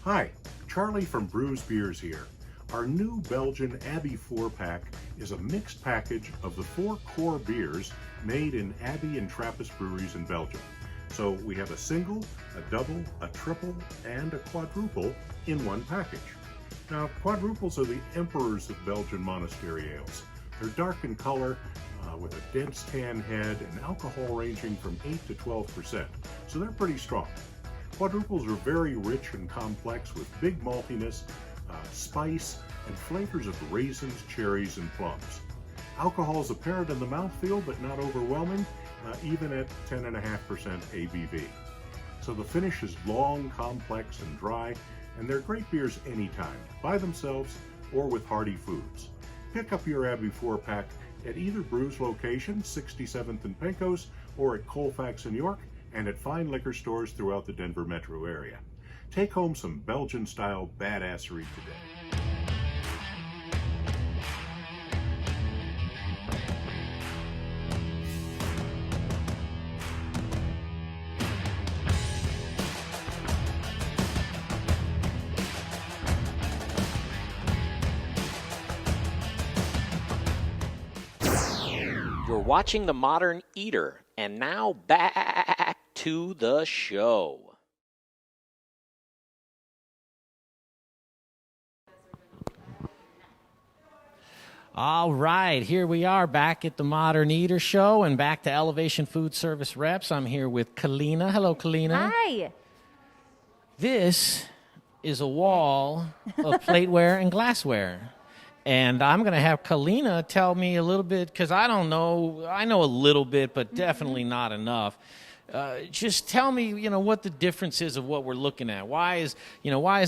Hi, Charlie from Brews Beers here. Our new Belgian Abbey 4-pack is a mixed package of the 4 core beers made in Abbey and Trappist breweries in Belgium. So we have a single, a double, a triple, and a quadruple in one package. Now, quadruples are the emperors of Belgian monastery ales. They're dark in color, with a dense tan head, and alcohol ranging from 8 to 12%, so they're pretty strong. Quadruples are very rich and complex with big maltiness, spice, and flavors of raisins, cherries, and plums. Alcohol is apparent in the mouthfeel, but not overwhelming, even at 10.5% ABV. So the finish is long, complex, and dry, and they're great beers anytime, by themselves or with hearty foods. Pick up your Abbey 4-pack at either Brews location, 67th and Pecos, or at Colfax in York, and at fine liquor stores throughout the Denver metro area. Take home some Belgian-style badassery today. You're watching The Modern Eater, and now back to the show. All right, here we are back at The Modern Eater Show and back to Elevation Foodservice Reps. I'm here with Kalina. Hello, Kalina. Hi. This is a wall of plateware and glassware. And I'm going to have Kalina tell me a little bit, because I don't know. I know a little bit, but definitely not enough. Just tell me, what the difference is of what we're looking at. Why is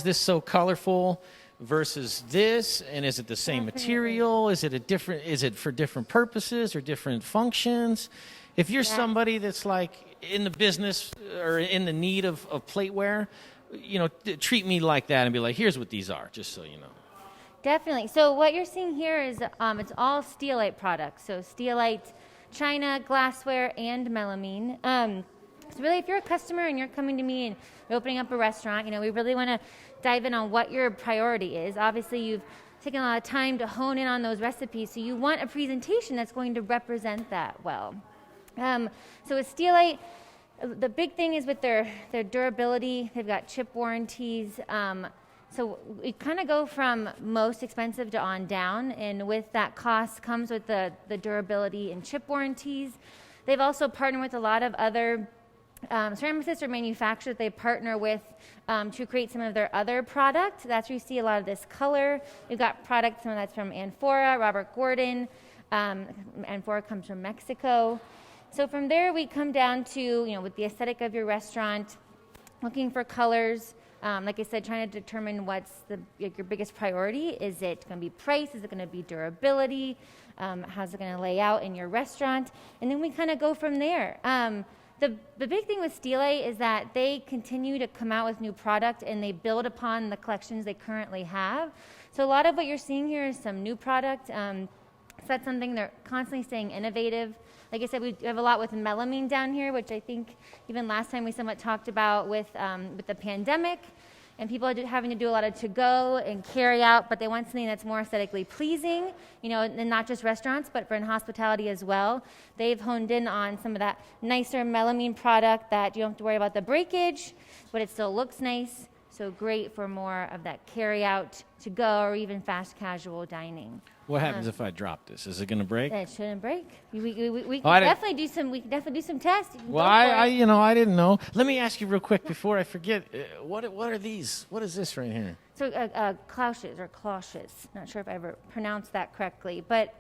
this so colorful versus this? And is it the same material? Is it for different purposes or different functions? If you're somebody that's like in the business or in the need of plateware, treat me like that and be like, here's what these are, just so you know. Definitely. So what you're seeing here is it's all steelite products. So steelite, china, glassware, and melamine. So really, if you're a customer and you're coming to me and you're opening up a restaurant, we really want to dive in on what your priority is. Obviously, you've taken a lot of time to hone in on those recipes, so you want a presentation that's going to represent that well. So with steelite, the big thing is with their durability. They've got chip warranties. So we kind of go from most expensive to on down, and with that cost comes with the durability and chip warranties. They've also partnered with a lot of other ceramicists or manufacturers they partner with to create some of their other product. That's where you see a lot of this color. We've got products, some of that's from Amphora, Robert Gordon. Amphora comes from Mexico. So from there we come down to, with the aesthetic of your restaurant, looking for colors. Like I said, trying to determine what's your biggest priority. Is it going to be price? Is it going to be durability? How's it going to lay out in your restaurant? And then we kind of go from there. The big thing with steelite is that they continue to come out with new product and they build upon the collections they currently have. So a lot of what you're seeing here is some new product. So that's something they're constantly staying innovative. Like I said, we have a lot with melamine down here, which I think even last time we somewhat talked about with the pandemic, and people are having to do a lot of to-go and carry out, but they want something that's more aesthetically pleasing, and not just restaurants, but for in hospitality as well. They've honed in on some of that nicer melamine product that you don't have to worry about the breakage, but it still looks nice, So great for more of that carry out to go or even fast casual dining. What happens if I drop this? Is it going to break? It shouldn't break. We can I didn't- definitely do some. We can definitely do some tests. You can Well, go for I it. I didn't know. Let me ask you real quick before I forget. What are these? What is this right here? So cloches or cloches. Not sure if I ever pronounced that correctly, but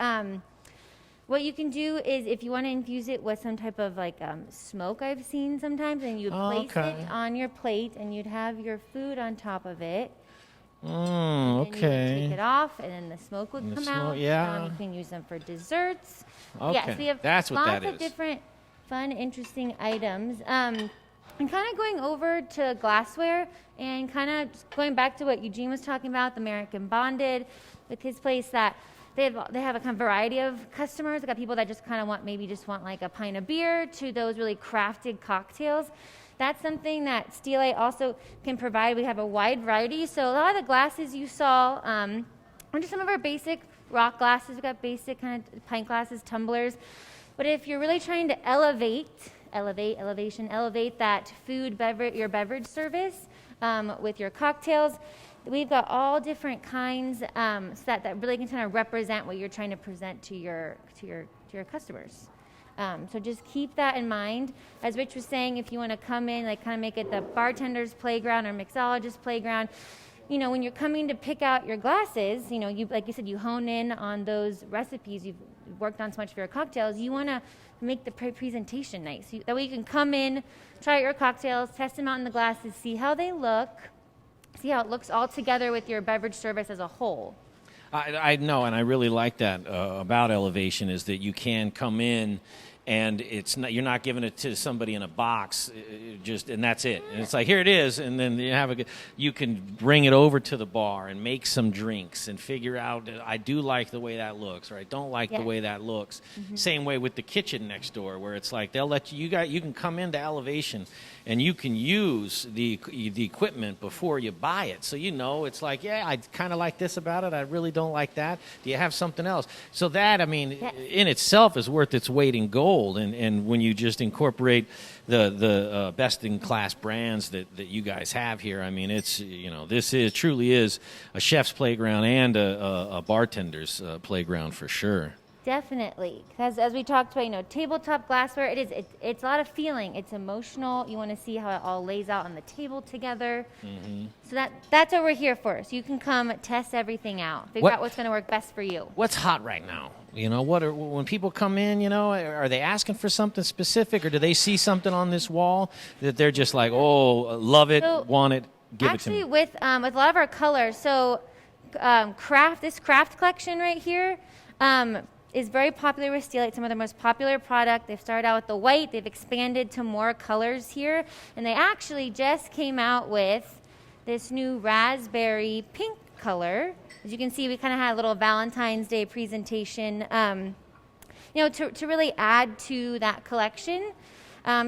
what you can do is if you want to infuse it with some type of like smoke, I've seen sometimes, and you place it on your plate, and you'd have your food on top of it. And then you would take it off, and then the smoke would come out. yeah. You can use them for desserts. Okay, Yes, we have that's what lots that of is. different fun, interesting items. And kind of going over to glassware and kind of going back to what Eugene was talking about, the American Bonded, with his place that they have a kind of variety of customers. They got people that just kind of want like a pint of beer to those really crafted cocktails. That's something that Steelite also can provide. We have a wide variety. So a lot of the glasses you saw are just some of our basic rock glasses. We've got basic kind of pint glasses, tumblers. But if you're really trying to elevate that your beverage service with your cocktails, we've got all different kinds so that really can kind of represent what you're trying to present to your customers. So just keep that in mind. As Rich was saying, if you want to come in, like kind of make it the bartender's playground or mixologist playground, when you're coming to pick out your glasses, like you said, you hone in on those recipes you've worked on so much for your cocktails. You want to make the presentation nice. That way you can come in, try out your cocktails, test them out in the glasses, see how they look, see how it looks all together with your beverage service as a whole. I know, and I really like that about Elevation is that you can come in and you're not giving it to somebody in a box, and that's it. And it's like, here it is, and then you can bring it over to the bar and make some drinks and figure out, I do like the way that looks, or I don't like the way that looks. Mm-hmm. Same way with the kitchen next door, where it's like they'll let you can come into Elevation and you can use the equipment before you buy it. So it's like, I kind of like this about it. I really don't like that. Do you have something else? So that, in itself is worth its weight in gold. And when you just incorporate the best-in-class brands that you guys have here, it's, this truly is a chef's playground and a bartender's playground for sure. Definitely, because as we talked about, tabletop glassware, it's a lot of feeling. It's emotional. You want to see how it all lays out on the table together. Mm-hmm. So that's what we're here for. So you can come test everything out, figure out what's going to work best for you. What's hot right now? When people come in, are they asking for something specific, or do they see something on this wall that they're just like, oh, love it, want it, give it to me? Actually, with a lot of our colors, so this craft collection right here. Is very popular with Steelite, some of their most popular product. They've started out with the white, they've expanded to more colors here, and they actually just came out with this new raspberry pink color. As you can see, we kind of had a little Valentine's Day presentation, to really add to that collection.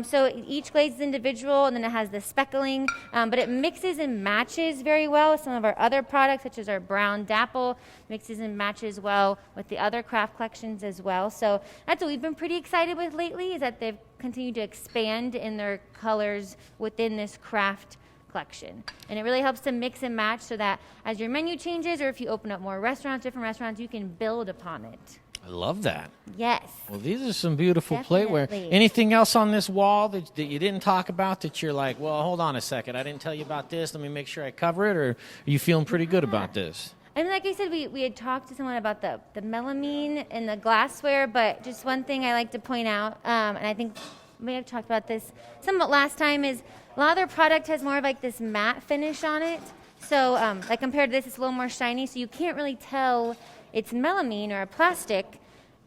So each glaze is individual, and then it has the speckling, but it mixes and matches very well with some of our other products, such as our brown dapple, mixes and matches well with the other craft collections as well. So that's what we've been pretty excited with lately, is that they've continued to expand in their colors within this craft collection. And it really helps to mix and match so that as your menu changes, or if you open up more restaurants, different restaurants, you can build upon it. I love that. Yes. Well, these are some beautiful Definitely. plateware. Anything else on this wall that you didn't talk about that you're like, well, hold on a second, I didn't tell you about this, let me make sure I cover it, or are you feeling pretty good about this? And like I said, we had talked to someone about the melamine and the glassware, but just one thing I like to point out, and I think we may have talked about this somewhat last time, is a lot of their product has more of like this matte finish on it. So like compared to this, it's a little more shiny, so you can't really tell it's melamine or a plastic,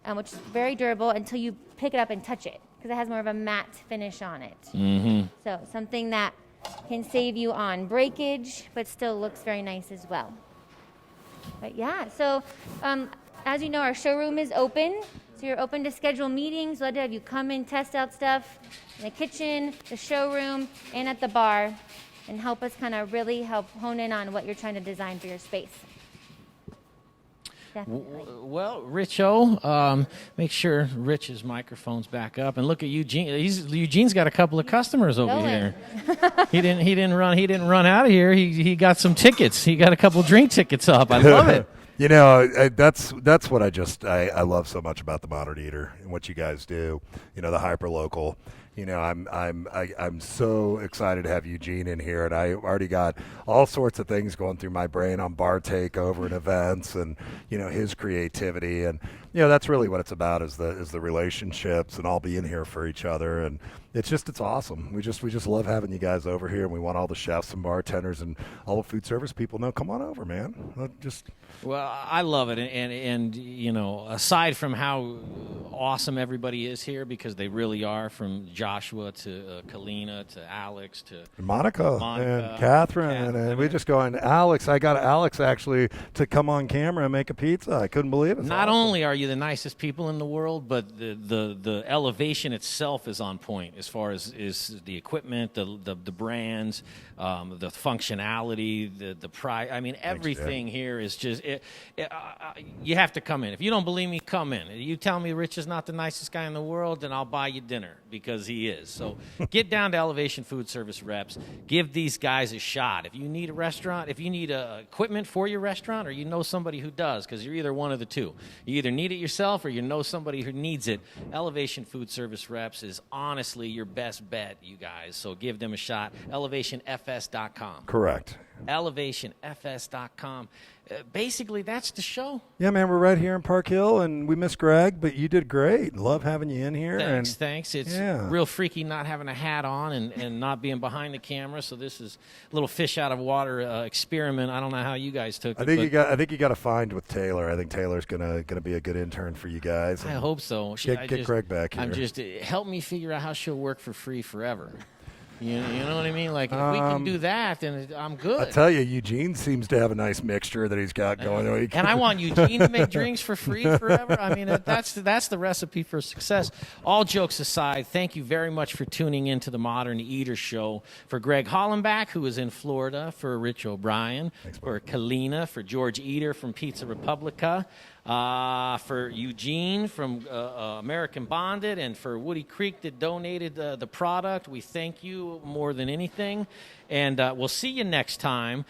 which is very durable, until you pick it up and touch it, because it has more of a matte finish on it. Mm-hmm. So something that can save you on breakage, but still looks very nice as well. But yeah, so as you know, our showroom is open. So you're open to schedule meetings. We'd love to have you come in, test out stuff in the kitchen, the showroom, and at the bar, and help us kind of really help hone in on what you're trying to design for your space. Definitely. Well, Rich O, make sure Rich's microphone's back up, and look at Eugene. Eugene's got a couple of customers over here. He didn't run out of here. He got some tickets. He got a couple drink tickets up. I love it. You know, that's what I love so much about the Modern Eater and what you guys do. You know, the hyper local. You know, I'm so excited to have Eugene in here, and I already got all sorts of things going through my brain on bar takeover and events, and you know, his creativity, and you know, that's really what it's about is the relationships and all being here for each other, and it's awesome. We just love having you guys over here, and we want all the chefs and bartenders and all the food service people know, come on over, man. Well, I love it, and you know, aside from how awesome everybody is here, because they really are, from Joshua to Kalina to Alex to Monica and Catherine, and we just go, and Alex, I got Alex actually to come on camera and make a pizza. I couldn't believe it. Not only are you the nicest people in the world, but the elevation itself is on point as far as is the equipment, the brands, the functionality, the price. I mean, everything here is just you have to come in. If you don't believe me, come in. You tell me Rich is not the nicest guy in the world, then I'll buy you dinner, because he is. So get down to Elevation Foodservice Reps. Give these guys a shot. If you need a restaurant, if you need equipment for your restaurant, or you know somebody who does, because you're either one of the two. You either need it yourself or you know somebody who needs it. Elevation Foodservice Reps is honestly your best bet, you guys. So give them a shot. ElevationFS.com. Correct. ElevationFS.com. Basically, that's the show. Yeah, man, we're right here in Park Hill, and we miss Greg, but you did great. Love having you in here. Thanks. It's real freaky not having a hat on and not being behind the camera. So this is a little fish out of water experiment. I don't know how you guys took it. I think you got to find with Taylor. I think Taylor's gonna be a good intern for you guys. I hope so. Get Greg back here. I'm just help me figure out how she'll work for free forever. You know what I mean? Like, if we can do that, then I'm good. I tell you, Eugene seems to have a nice mixture that he's got going on. And I want Eugene to make drinks for free forever. I mean, that's the recipe for success. All jokes aside, thank you very much for tuning in to the Modern Eater Show. For Greg Hollenbach, who is in Florida, for Rich O'Brien, for Kalina, for George Eder from Pizza Republica, for Eugene from American Bonded, and for Woody Creek that donated the product. We thank you more than anything, and we'll see you next time.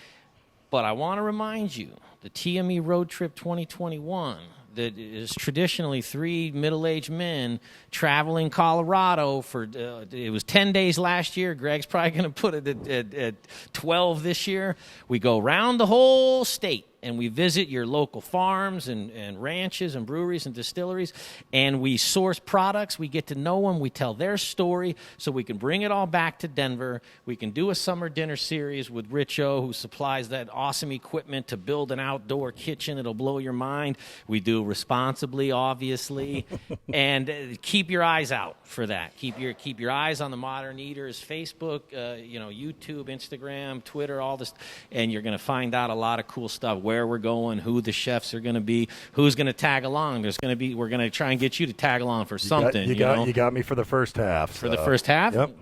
But I want to remind you, the TME Road Trip 2021, that is traditionally 3 middle-aged men traveling Colorado for, it was 10 days last year. Greg's probably going to put it at 12 this year. We go around the whole state, and we visit your local farms and ranches and breweries and distilleries, and we source products. We get to know them. We tell their story so we can bring it all back to Denver. We can do a summer dinner series with Rich O, who supplies that awesome equipment to build an outdoor kitchen. It'll blow your mind. We do responsibly, obviously, and keep your eyes out for that. Keep your eyes on the Modern Eaters, Facebook, YouTube, Instagram, Twitter, all this, and you're going to find out a lot of cool stuff. Where we're going, who the chefs are going to be, who's going to tag along. We're going to try and get you to tag along for something. You got me for the first half. For the first half? Yep.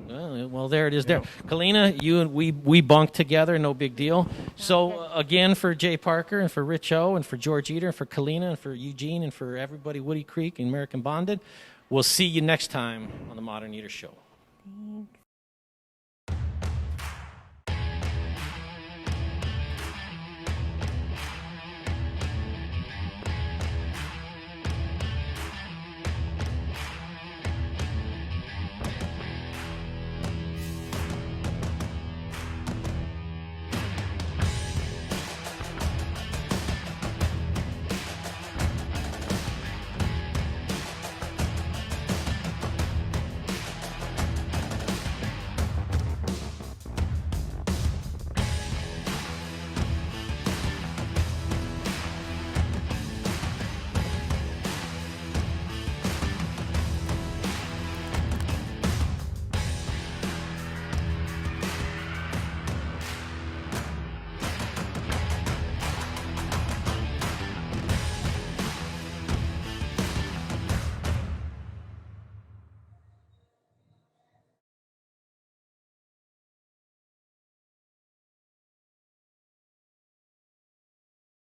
Well, there it is. There, Kalina, you and we bunked together. No big deal. So again, for Jay Parker and for Rich O and for George Eder and for Kalina and for Eugene and for everybody, Woody Creek and American Bonded, we'll see you next time on the Modern Eater Show. Thanks.